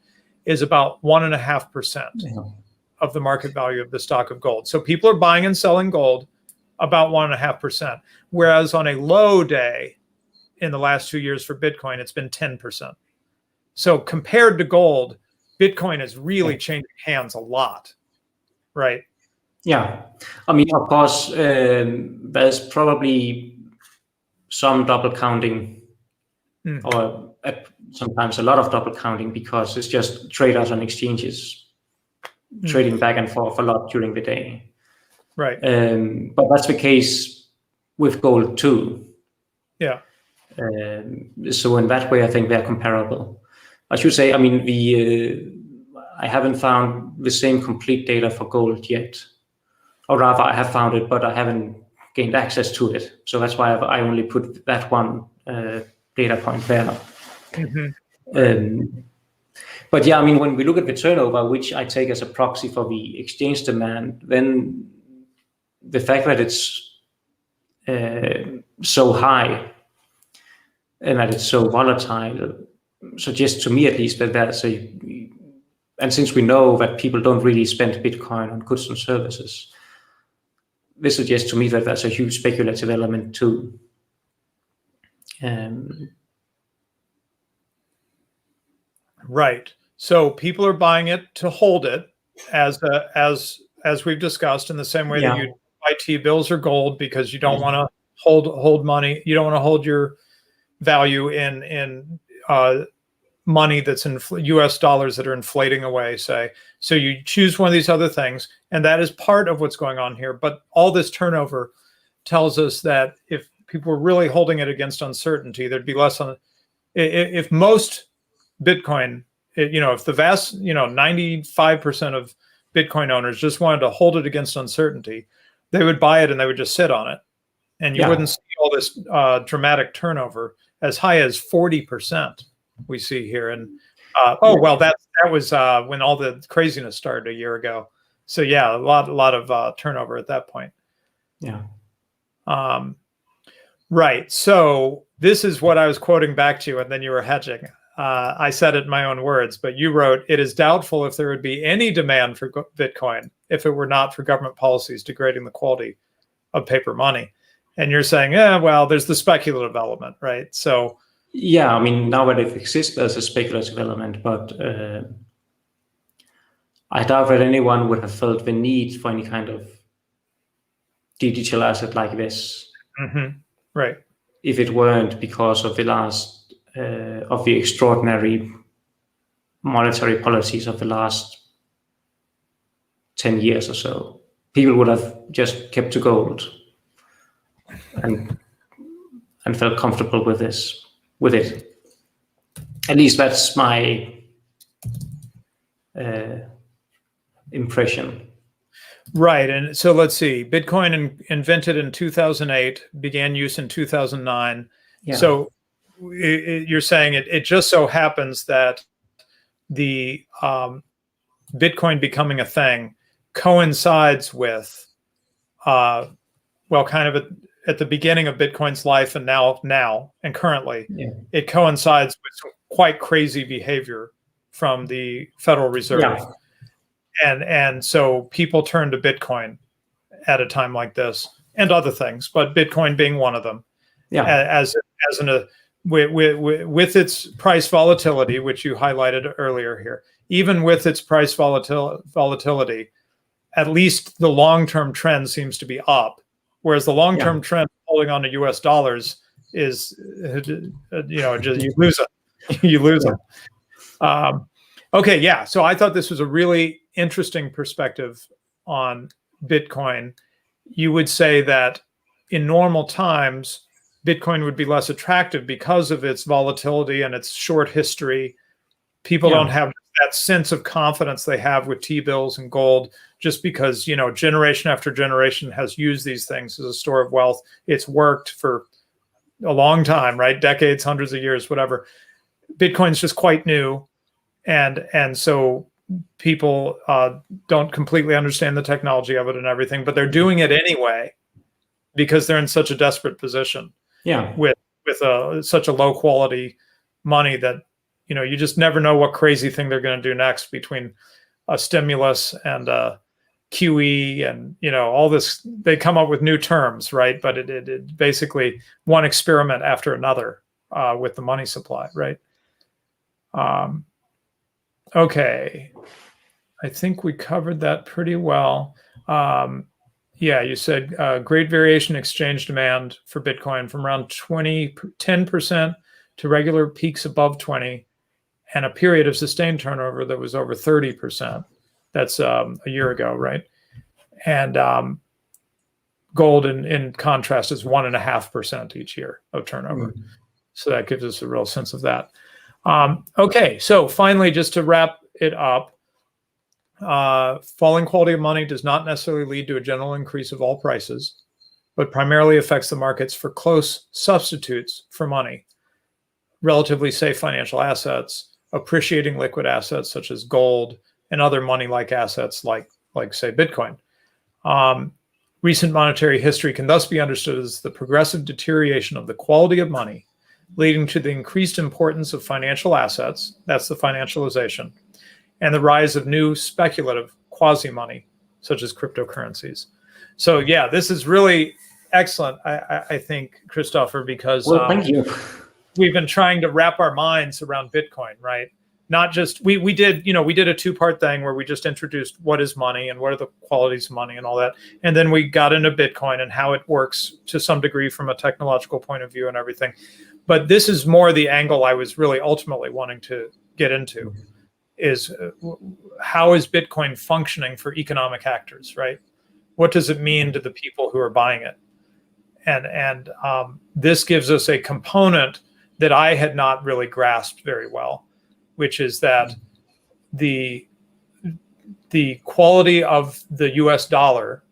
is about 1.5% of the market value of the stock of gold. So people are buying and selling gold about 1.5%, whereas on a low day in the last 2 years for Bitcoin, it's been 10%. So compared to gold, Bitcoin is really changing hands a lot, right? Yeah, I mean, of course, there's probably some double counting, or sometimes a lot of double counting, because it's just traders on exchanges trading back and forth a lot during the day. Right. But that's the case with gold too. Yeah. So in that way, I think they're comparable. I should say, I mean, I haven't found the same complete data for gold yet. Or rather, I have found it, but I haven't gained access to it. So that's why I only put that one data point there. But yeah, I mean, when we look at the turnover, which I take as a proxy for the exchange demand, then the fact that it's so high and that it's so volatile suggests to me, at least, that there's and since we know that people don't really spend Bitcoin on goods and services, this suggests to me that there's a huge speculative element too. Right. So people are buying it to hold it, as we've discussed, in the same way that you buy T-bills or gold, because you don't want to hold money. You don't want to hold your value in money that's in U.S. dollars that are inflating away, say. So you choose one of these other things, and that is part of what's going on here. But all this turnover tells us that if people were really holding it against uncertainty, there'd be less on. If most Bitcoin, if the vast, 95% of Bitcoin owners just wanted to hold it against uncertainty, they would buy it and they would just sit on it, and you wouldn't see all this dramatic turnover as high as 40%. We see here, and well, that was when all the craziness started a year ago. So yeah, a lot of turnover at that point. Yeah. Right. So this is what I was quoting back to you, and then you were hedging. I said it in my own words, but you wrote, "It is doubtful if there would be any demand for Bitcoin if it were not for government policies degrading the quality of paper money." And you're saying, yeah, well, there's the speculative element, right? So. Yeah, I mean, now that it exists as a speculative element, but I doubt that anyone would have felt the need for any kind of digital asset like this Right. if it weren't because of the extraordinary monetary policies of the last 10 years or so. People would have just kept to gold and felt comfortable with it. At least that's my impression. Right. And so let's see. Bitcoin invented in 2008, began use in 2009. Yeah. So you're saying it just so happens that the Bitcoin becoming a thing coincides with, kind of at the beginning of Bitcoin's life and now and currently, it coincides with some quite crazy behavior from the Federal Reserve. Yeah. And so people turn to Bitcoin at a time like this and other things, but Bitcoin being one of them. Yeah. With its price volatility, which you highlighted earlier here, even with its price volatility, at least the long-term trend seems to be up, whereas the long-term trend holding on to U.S. dollars is, just you lose it. You lose them. Okay, yeah. So I thought this was a really interesting perspective on Bitcoin. You would say that in normal times, Bitcoin would be less attractive because of its volatility and its short history. People don't have that sense of confidence they have with T-bills and gold, just because, generation after generation has used these things as a store of wealth. It's worked for a long time, right? Decades, hundreds of years, whatever. Bitcoin's just quite new. And so people don't completely understand the technology of it and everything, but they're doing it anyway because they're in such a desperate position. With such a low quality money that you just never know what crazy thing they're going to do next between a stimulus and a QE and all this. They come up with new terms, right? But it basically one experiment after another with the money supply, right? Okay, I think we covered that pretty well. Yeah, you said great variation exchange demand for Bitcoin from around 10% to regular peaks above 20, and a period of sustained turnover that was over 30%. That's a year ago, right? And gold, in contrast, is 1.5% each year of turnover. So that gives us a real sense of that. Okay, so finally, just to wrap it up, falling quality of money does not necessarily lead to a general increase of all prices, but primarily affects the markets for close substitutes for money, relatively safe financial assets, appreciating liquid assets such as gold, and other money-like assets like say Bitcoin. Recent monetary history can thus be understood as the progressive deterioration of the quality of money, leading to the increased importance of financial assets, that's the financialization, and the rise of new speculative quasi-money, such as cryptocurrencies. So yeah, this is really excellent, I think, Kristoffer, because thank you. We've been trying to wrap our minds around Bitcoin, right? Not just, we did a two-part thing where we just introduced what is money and what are the qualities of money and all that. And then we got into Bitcoin and how it works to some degree from a technological point of view and everything. But this is more the angle I was really ultimately wanting to get into, is how is Bitcoin functioning for economic actors, right? What does it mean to the people who are buying it? And this gives us a component that I had not really grasped very well, which is that the quality of the US dollar,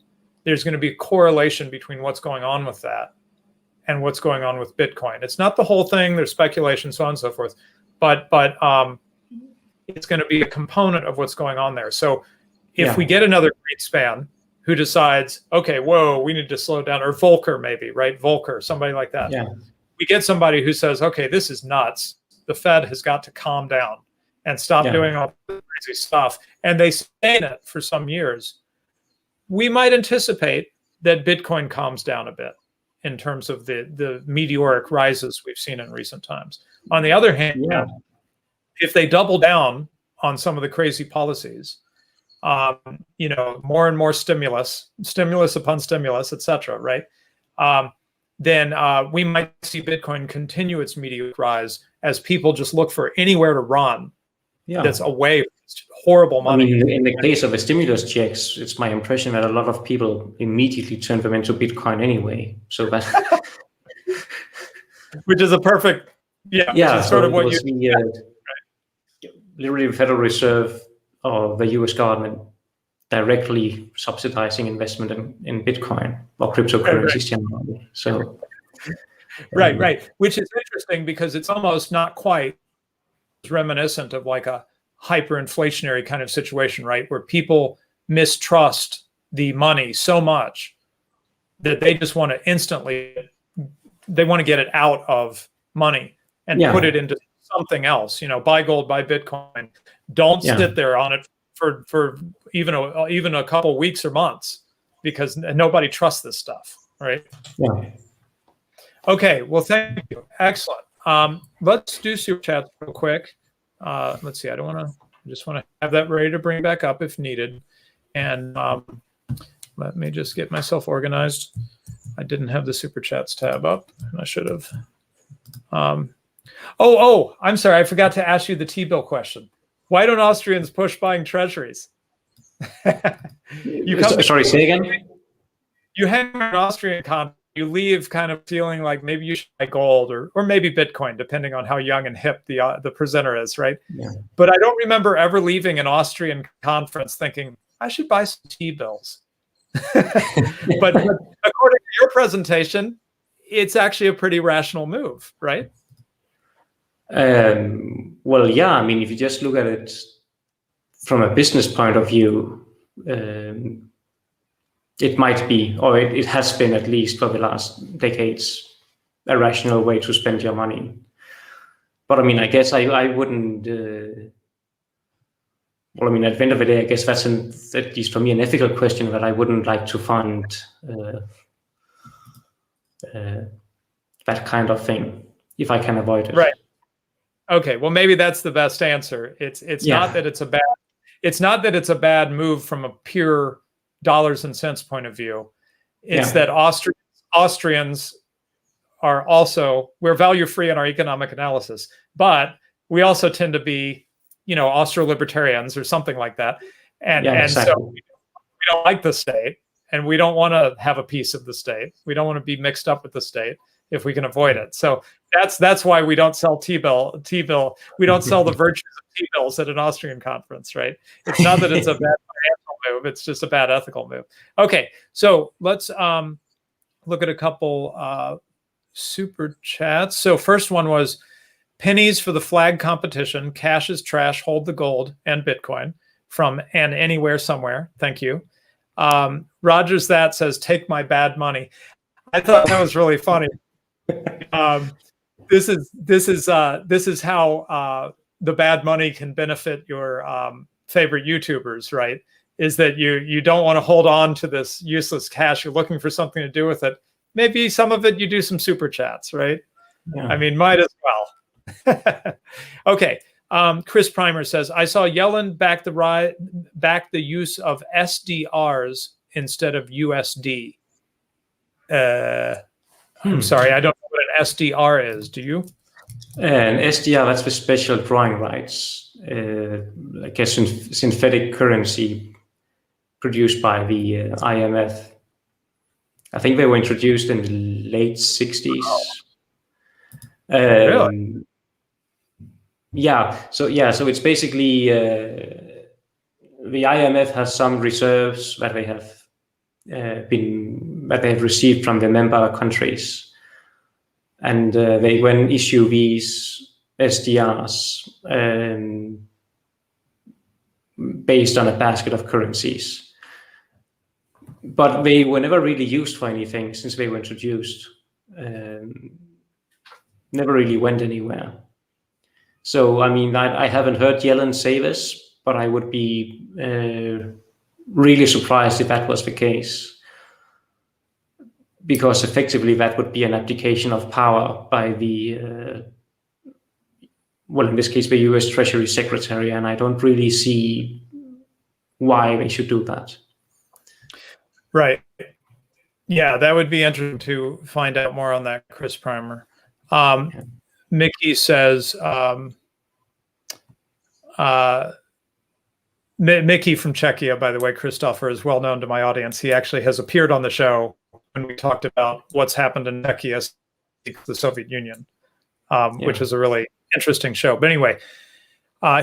there's going to be a correlation between what's going on with that and what's going on with Bitcoin. It's not the whole thing. There's speculation, so on and so forth, but it's going to be a component of what's going on there. So if we get another Greenspan who decides, okay, whoa, we need to slow down, or Volcker maybe, right? Volcker, somebody like that. Yeah. We get somebody who says, okay, this is nuts. The Fed has got to calm down and stop doing all the crazy stuff. And they sustain it for some years. We might anticipate that Bitcoin calms down a bit in terms of the meteoric rises we've seen in recent times. On the other hand, if they double down on some of the crazy policies, more and more stimulus upon stimulus, et cetera, right? then we might see Bitcoin continue its meteoric rise as people just look for anywhere to run that's away from horrible money. I mean, in the case of the stimulus checks, it's my impression that a lot of people immediately turn them into Bitcoin anyway. So that, which is a perfect, which is sort of what you literally the Federal Reserve or the U.S. government directly subsidizing investment in Bitcoin or cryptocurrencies generally. So, right, which is interesting because it's almost not quite reminiscent of like a hyperinflationary kind of situation, right? Where people mistrust the money so much that they just want to they want to get it out of money and put it into something else, buy gold, buy Bitcoin. Don't sit there on it for even a couple weeks or months because nobody trusts this stuff, right? Yeah. Okay, well, thank you. Excellent. Let's do super chats real quick. Let's see. I just want to have that ready to bring back up if needed. And let me just get myself organized. I didn't have the super chats tab up, and I should have. I'm sorry. I forgot to ask you the T-bill question. Why don't Austrians push buying treasuries? Sorry, say again. You hang an Austrian conference, you leave kind of feeling like maybe you should buy gold or maybe Bitcoin, depending on how young and hip the presenter is, right? Yeah. But I don't remember ever leaving an Austrian conference thinking, I should buy some T-bills. but according to your presentation, it's actually a pretty rational move, right? Well, yeah. I mean, if you just look at it from a business point of view, it might be, or it has been at least for the last decades, a rational way to spend your money. But I mean, I guess I wouldn't. Well, I mean, at the end of the day, I guess that's at least for me an ethical question that I wouldn't like to fund that kind of thing if I can avoid it. Right. Okay. Well, maybe that's the best answer. It's not that it's a bad move from a pure dollars and cents point of view. It's that Austrians are also, we're value free in our economic analysis, but we also tend to be, Austro-libertarians or something like that. And exactly. so we don't like the state and we don't want to have a piece of the state. We don't want to be mixed up with the state if we can avoid it. So that's why we don't sell T-bill. We don't sell the virtues of T-bills at an Austrian conference, right? It's not that it's a bad financial move. It's just a bad ethical move. Okay. So let's look at a couple super chats. So first one was pennies for the flag competition. Cash is trash. Hold the gold and Bitcoin from and anywhere, somewhere. Thank you. Rogers that says, take my bad money. I thought that was really funny. This is how the bad money can benefit your favorite YouTubers, right? Is that you don't want to hold on to this useless cash. You're looking for something to do with it. Maybe some of it you do some super chats, right? Yeah. I mean, might as well. Okay. Chris Primer says, I saw Yellen back the use of SDRs instead of USD. I'm sorry, I don't know what an SDR is. Do you? An SDR, that's the special drawing rights, like a synthetic currency produced by the IMF. I think they were introduced in the late 60s. Really? So it's basically the IMF has some reserves that they have received from the member countries, and they when issue these SDRs based on a basket of currencies, but they were never really used for anything since they were introduced. Never really went anywhere. So, I mean, I haven't heard Yellen say this, but I would be really surprised if that was the case. Because effectively that would be an abdication of power by the, well, in this case, the US Treasury Secretary, and I don't really see why they should do that. Right. Yeah, that would be interesting to find out more on that, Chris Primer. Mickey says, Mickey from Czechia, by the way, Kristoffer is well known to my audience. He actually has appeared on the show when we talked about what's happened in Czechia, the Soviet Union, which was a really interesting show. But anyway,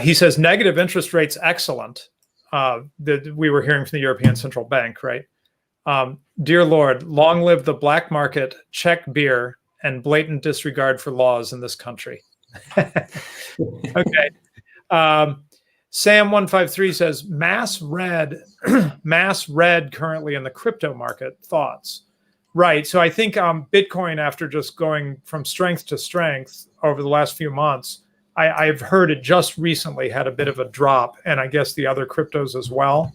he says negative interest rates excellent. That we were hearing from the European Central Bank, right? Dear Lord, long live the black market, Czech beer, and blatant disregard for laws in this country. Okay. Sam153 says, mass red currently in the crypto market. Thoughts? Right. So I think Bitcoin, after just going from strength to strength over the last few months, I've heard it just recently had a bit of a drop, and I guess the other cryptos as well.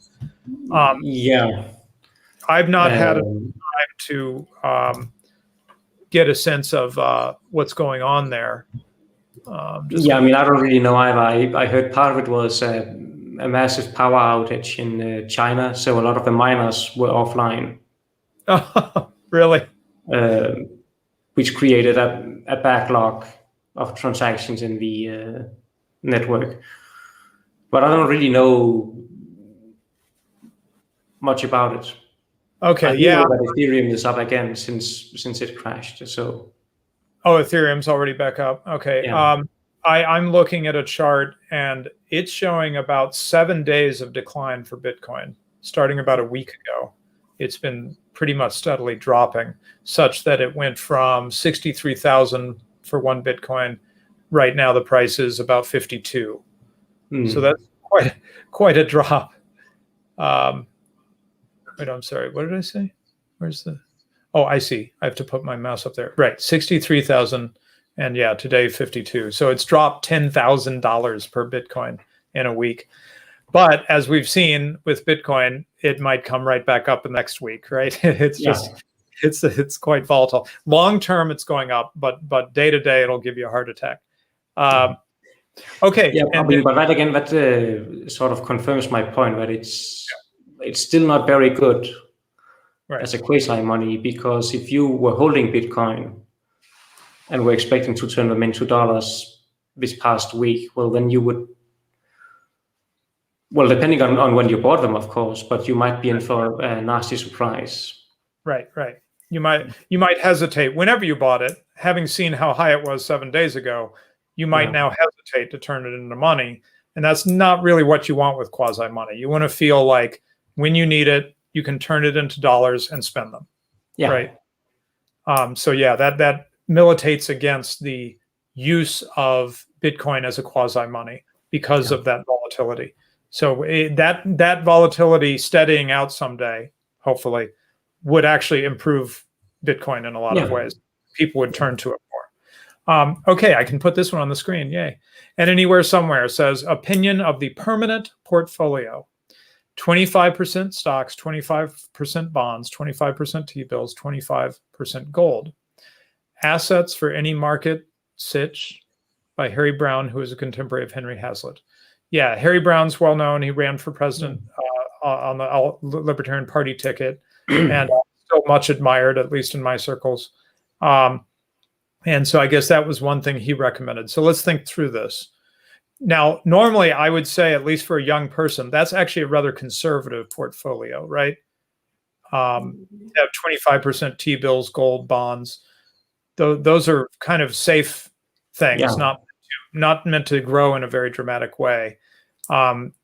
I've not had time to get a sense of what's going on there. I mean, I don't really know either. I heard part of it was a massive power outage in China, so a lot of the miners were offline. Oh, really? Which created a backlog of transactions in the network. But I don't really know much about it. Okay, I know that Ethereum is up again since it crashed. So, Ethereum's already back up. Okay, yeah. I'm looking at a chart, and it's showing about 7 days of decline for Bitcoin, starting about a week ago. It's been pretty much steadily dropping, such that it went from 63,000 for one Bitcoin. Right now, the price is about 52. So that's quite a drop. Wait, I'm sorry. What did I say? Where's the? Oh, I see. I have to put my mouse up there. Right, 63,000, and yeah, today 52. So it's dropped $10,000 per Bitcoin in a week. But as we've seen with Bitcoin, it might come right back up the next week, right? It's just it's quite volatile. Long term, it's going up, but day to day, it'll give you a heart attack. Okay. Yeah, but that again, that sort of confirms my point that it's still not very good as a quasi-money, because if you were holding Bitcoin and were expecting to turn them into dollars this past week, well, then you would, well, depending on when you bought them, of course, but you might be in for a nasty surprise. Right. You might hesitate whenever you bought it, having seen how high it was 7 days ago. You might now hesitate to turn it into money, and that's not really what you want with quasi-money. You want to feel like when you need it, you can turn it into dollars and spend them. Yeah. Right. So yeah, that militates against the use of Bitcoin as a quasi-money because of that volatility. So that volatility steadying out someday, hopefully, would actually improve Bitcoin in a lot of ways. People would turn to it more. Okay, I can put this one on the screen. Yay. And anywhere somewhere says opinion of the permanent portfolio. 25% stocks, 25% bonds, 25% T-bills, 25% gold. Assets for any market, Sitch, by Harry Browne, who is a contemporary of Henry Hazlitt. Yeah, Harry Browne's well known. He ran for president on the Libertarian Party ticket, and still much admired, at least in my circles. And so I guess that was one thing he recommended. So let's think through this. Now, normally I would say, at least for a young person, that's actually a rather conservative portfolio, right? You have 25% T-bills, gold, bonds. Those are kind of safe things, not meant to grow in a very dramatic way.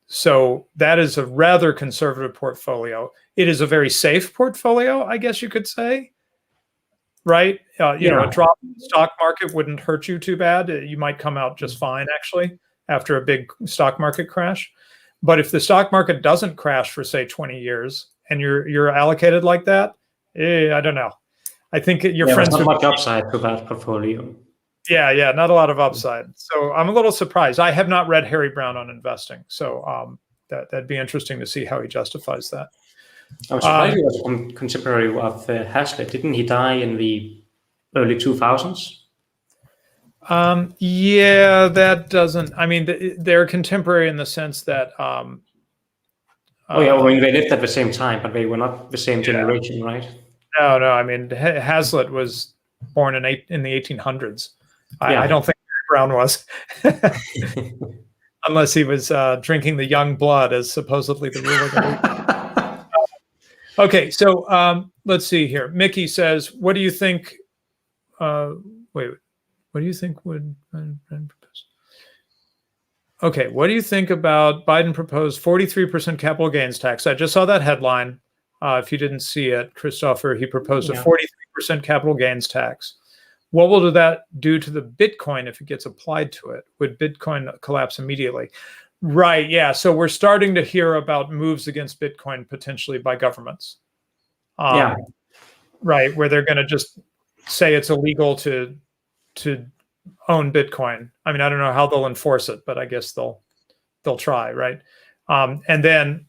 So that is a rather conservative portfolio. It is a very safe portfolio, I guess you could say. Right? You know, a drop in the stock market wouldn't hurt you too bad. You might come out just fine, actually, after a big stock market crash. But if the stock market doesn't crash for, say, 20 years and you're allocated like that, I don't know. I think your friends there's not much upside to that portfolio. Yeah, not a lot of upside. So I'm a little surprised. I have not read Harry Browne on investing. So that'd be interesting to see how he justifies that. I'm surprised he was contemporary of Hazlitt. Didn't he die in the early 2000s? Yeah, that doesn't. I mean, they're contemporary in the sense that. I mean, they lived at the same time, but they were not the same generation, right? No, no. I mean, Hazlitt was born in the 1800s. I don't think Brown was, unless he was drinking the young blood as supposedly the rule of the week. Okay, so let's see here. Mickey says, "What do you think?" Wait, what do you think would Biden propose? Okay, what do you think about Biden proposed 43% capital gains tax? I just saw that headline. If you didn't see it, Kristoffer, he proposed a 43% capital gains tax. What will that do to the Bitcoin if it gets applied to it? Would Bitcoin collapse immediately? Right, yeah. So we're starting to hear about moves against Bitcoin potentially by governments. Right, where they're going to just say it's illegal to own Bitcoin. I mean, I don't know how they'll enforce it, but I guess they'll try, right? And then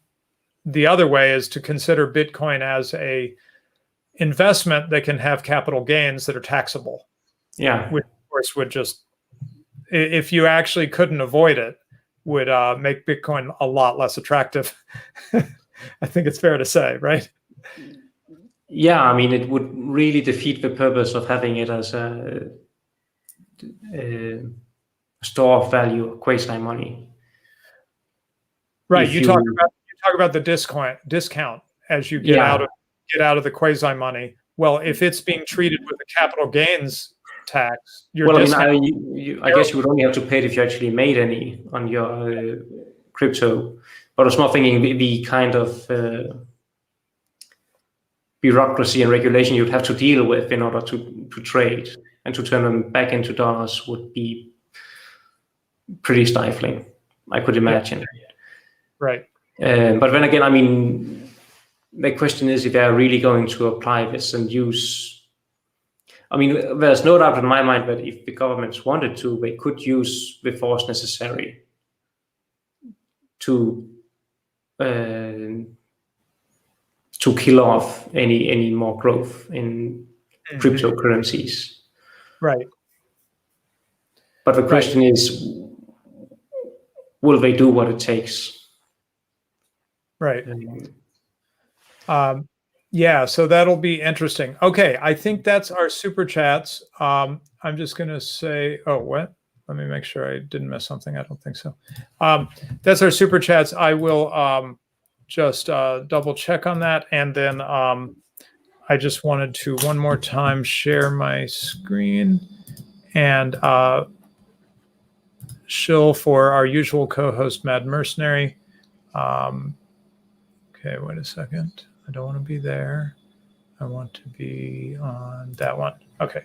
the other way is to consider Bitcoin as a investment that can have capital gains that are taxable. Yeah. Which of course would just, if you actually couldn't avoid it, would make Bitcoin a lot less attractive. I think it's fair to say, right? Yeah, I mean, it would really defeat the purpose of having it as a store of value, quasi-money. Right. You talk about the discount as you get out of the quasi-money. Well, if it's being treated with a capital gains tax, I guess you would only have to pay it if you actually made any on your crypto. But I was more thinking the kind of bureaucracy and regulation you'd have to deal with in order to trade, and to turn them back into dollars would be pretty stifling, I could imagine. Yeah. Right. But then again, I mean, the question is if they're really going to apply this and use. I mean, there's no doubt in my mind that if the governments wanted to, they could use the force necessary to kill off any more growth in cryptocurrencies. Right. But the question is, will they do what it takes? Right. Yeah, so that'll be interesting. Okay, I think that's our super chats. I'm just going to say, oh, what? Let me make sure I didn't miss something. I don't think so. That's our super chats. I will just double check on that. And then I just wanted to one more time share my screen and shill for our usual co-host, Mad Mercenary. Okay, wait a second. I don't want to be there. I want to be on that one. Okay.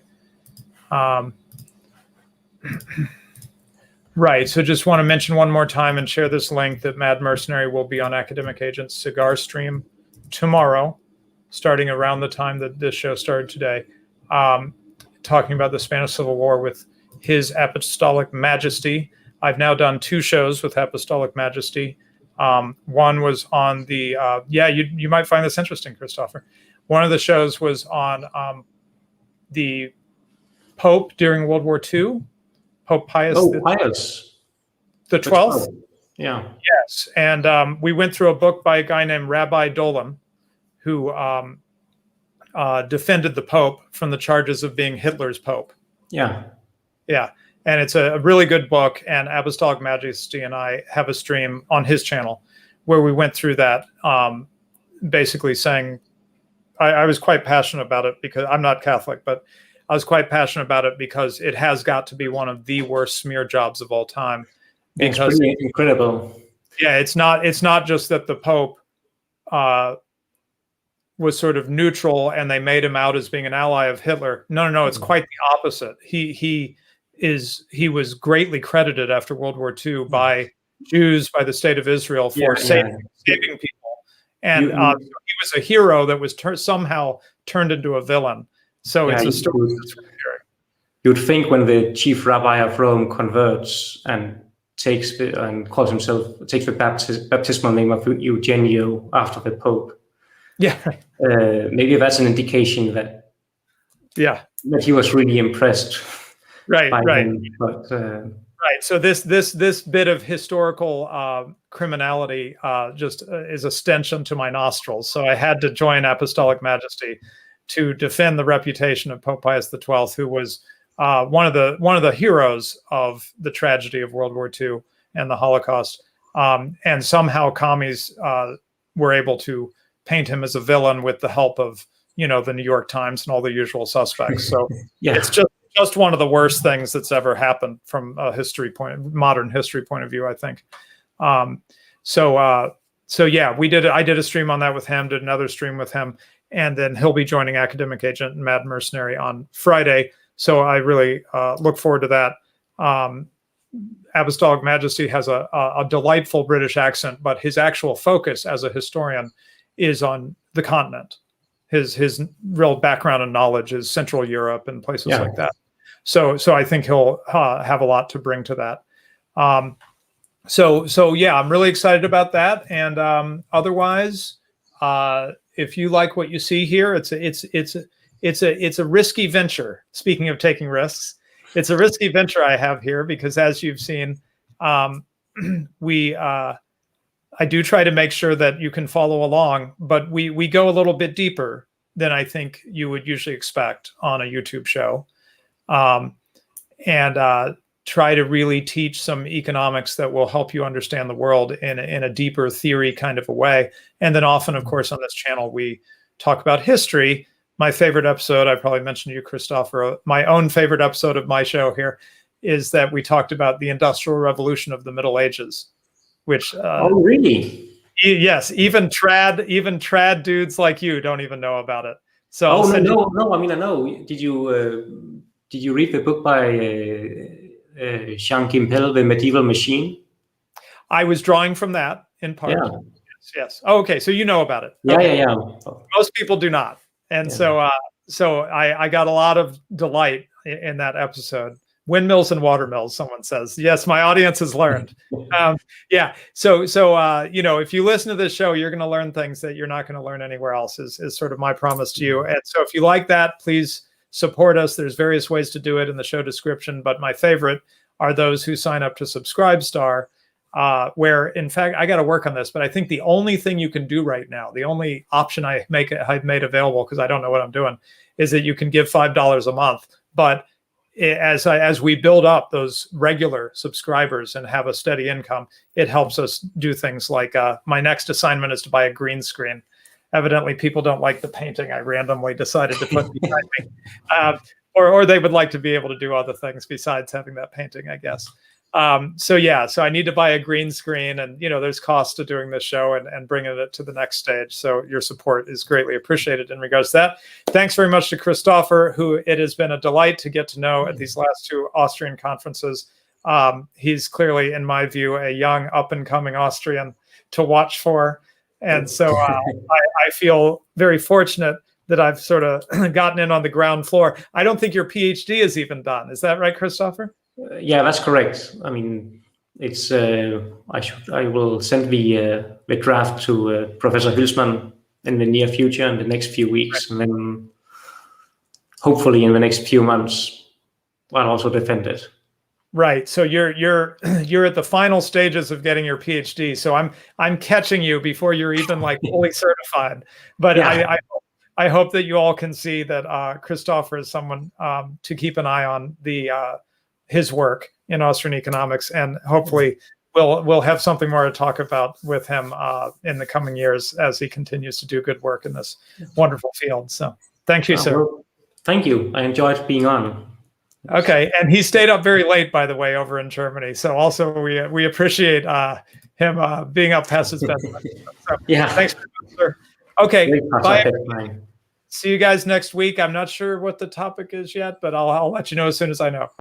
Right. So just want to mention one more time and share this link that Mad Mercenary will be on Academic Agent's Cigar Stream tomorrow, starting around the time that this show started today, talking about the Spanish Civil War with His Apostolic Majesty. I've now done 2 shows with Apostolic Majesty. One was on the, you might find this interesting, Kristoffer. One of the shows was on the Pope during World War II, Pope Pius. Pius. The 12th? Yeah. Yes. And we went through a book by a guy named Rabbi Dolan, who defended the Pope from the charges of being Hitler's Pope. Yeah. Yeah. And it's a really good book, and Apostolic Majesty and I have a stream on his channel where we went through that, basically saying, I was quite passionate about it because I'm not Catholic, but I was quite passionate about it because it has got to be one of the worst smear jobs of all time. Because it's pretty incredible. Yeah, it's not just that the Pope was sort of neutral and they made him out as being an ally of Hitler. No, it's quite the opposite. He was greatly credited after World War II by Jews, by the state of Israel for saving people. And he was a hero that was somehow turned into a villain. So it's a story that's really scary. You'd think when the chief rabbi of Rome converts and takes the baptismal name of Eugenio after the Pope. Yeah. Maybe that's an indication that he was really impressed. Right. Him, but, right. So this bit of historical criminality just is a stench unto my nostrils. So I had to join Apostolic Majesty to defend the reputation of Pope Pius XII, who was one of the heroes of the tragedy of World War II and the Holocaust. And somehow commies were able to paint him as a villain with the help of, the New York Times and all the usual suspects. So it's just one of the worst things that's ever happened from a modern history point of view, I think. So yeah, I did a stream on that with him, did another stream with him, and then he'll be joining Academic Agent and Mad Mercenary on Friday. So I really look forward to that. Apostolic Majesty has a delightful British accent, but his actual focus as a historian is on the continent. His real background and knowledge is Central Europe and places like that. So I think he'll have a lot to bring to that. So yeah, I'm really excited about that. And otherwise, if you like what you see here, it's a risky venture. Speaking of taking risks, it's a risky venture I have here because, as you've seen, I do try to make sure that you can follow along, but we go a little bit deeper than I think you would usually expect on a YouTube show, and try to really teach some economics that will help you understand the world in a deeper theory kind of a way. And then often, of course, on this channel, we talk about history. My favorite episode, I probably mentioned to you, Kristoffer, my own favorite episode of my show here is that we talked about the Industrial Revolution of the Middle Ages, which oh really? Yes, even trad dudes like you don't even know about it. So no. I mean, I know. Did you read the book by Jean Kimpel, The Medieval Machine? I was drawing from that in part. Yeah. Yes. Oh, okay, so you know about it. Yeah, okay. yeah. Most people do not, and so I got a lot of delight in that episode. Windmills and watermills, someone says. Yes, my audience has learned. Yeah. So if you listen to this show, you're going to learn things that you're not going to learn anywhere else. Is sort of my promise to you. And so if you like that, please support us. There's various ways to do it in the show description, but my favorite are those who sign up to Subscribestar, where in fact I got to work on this. But I think the only thing you can do right now, the only option I've made available because I don't know what I'm doing, is that you can give $5 a month, but as we build up those regular subscribers and have a steady income, it helps us do things like my next assignment is to buy a green screen. Evidently, people don't like the painting I randomly decided to put behind me, or they would like to be able to do other things besides having that painting, I guess. So I need to buy a green screen, and there's cost to doing this show and bringing it to the next stage. So your support is greatly appreciated in regards to that. Thanks very much to Kristoffer, who it has been a delight to get to know at these last two Austrian conferences. He's clearly, in my view, a young up-and-coming Austrian to watch for. And so I feel very fortunate that I've sort of gotten in on the ground floor. I don't think your PhD is even done. Is that right, Kristoffer? Yeah, that's correct. I mean, it's I will send the draft to Professor Hülsmann in the near future, in the next few weeks, right. And then hopefully in the next few months, I'll also defend it. Right. So you're at the final stages of getting your PhD. So I'm catching you before you're even like fully certified. But yeah. I hope that you all can see that Kristoffer is someone to keep an eye on his work in Austrian economics, and hopefully we'll have something more to talk about with him in the coming years as he continues to do good work in this wonderful field. So thank you, sir. Well, thank you. I enjoyed being on. Okay, and he stayed up very late, by the way, over in Germany. So also we appreciate him being up past his bedtime. So, yeah. Thanks very much, sir. Okay, bye. See you guys next week. I'm not sure what the topic is yet, but I'll let you know as soon as I know.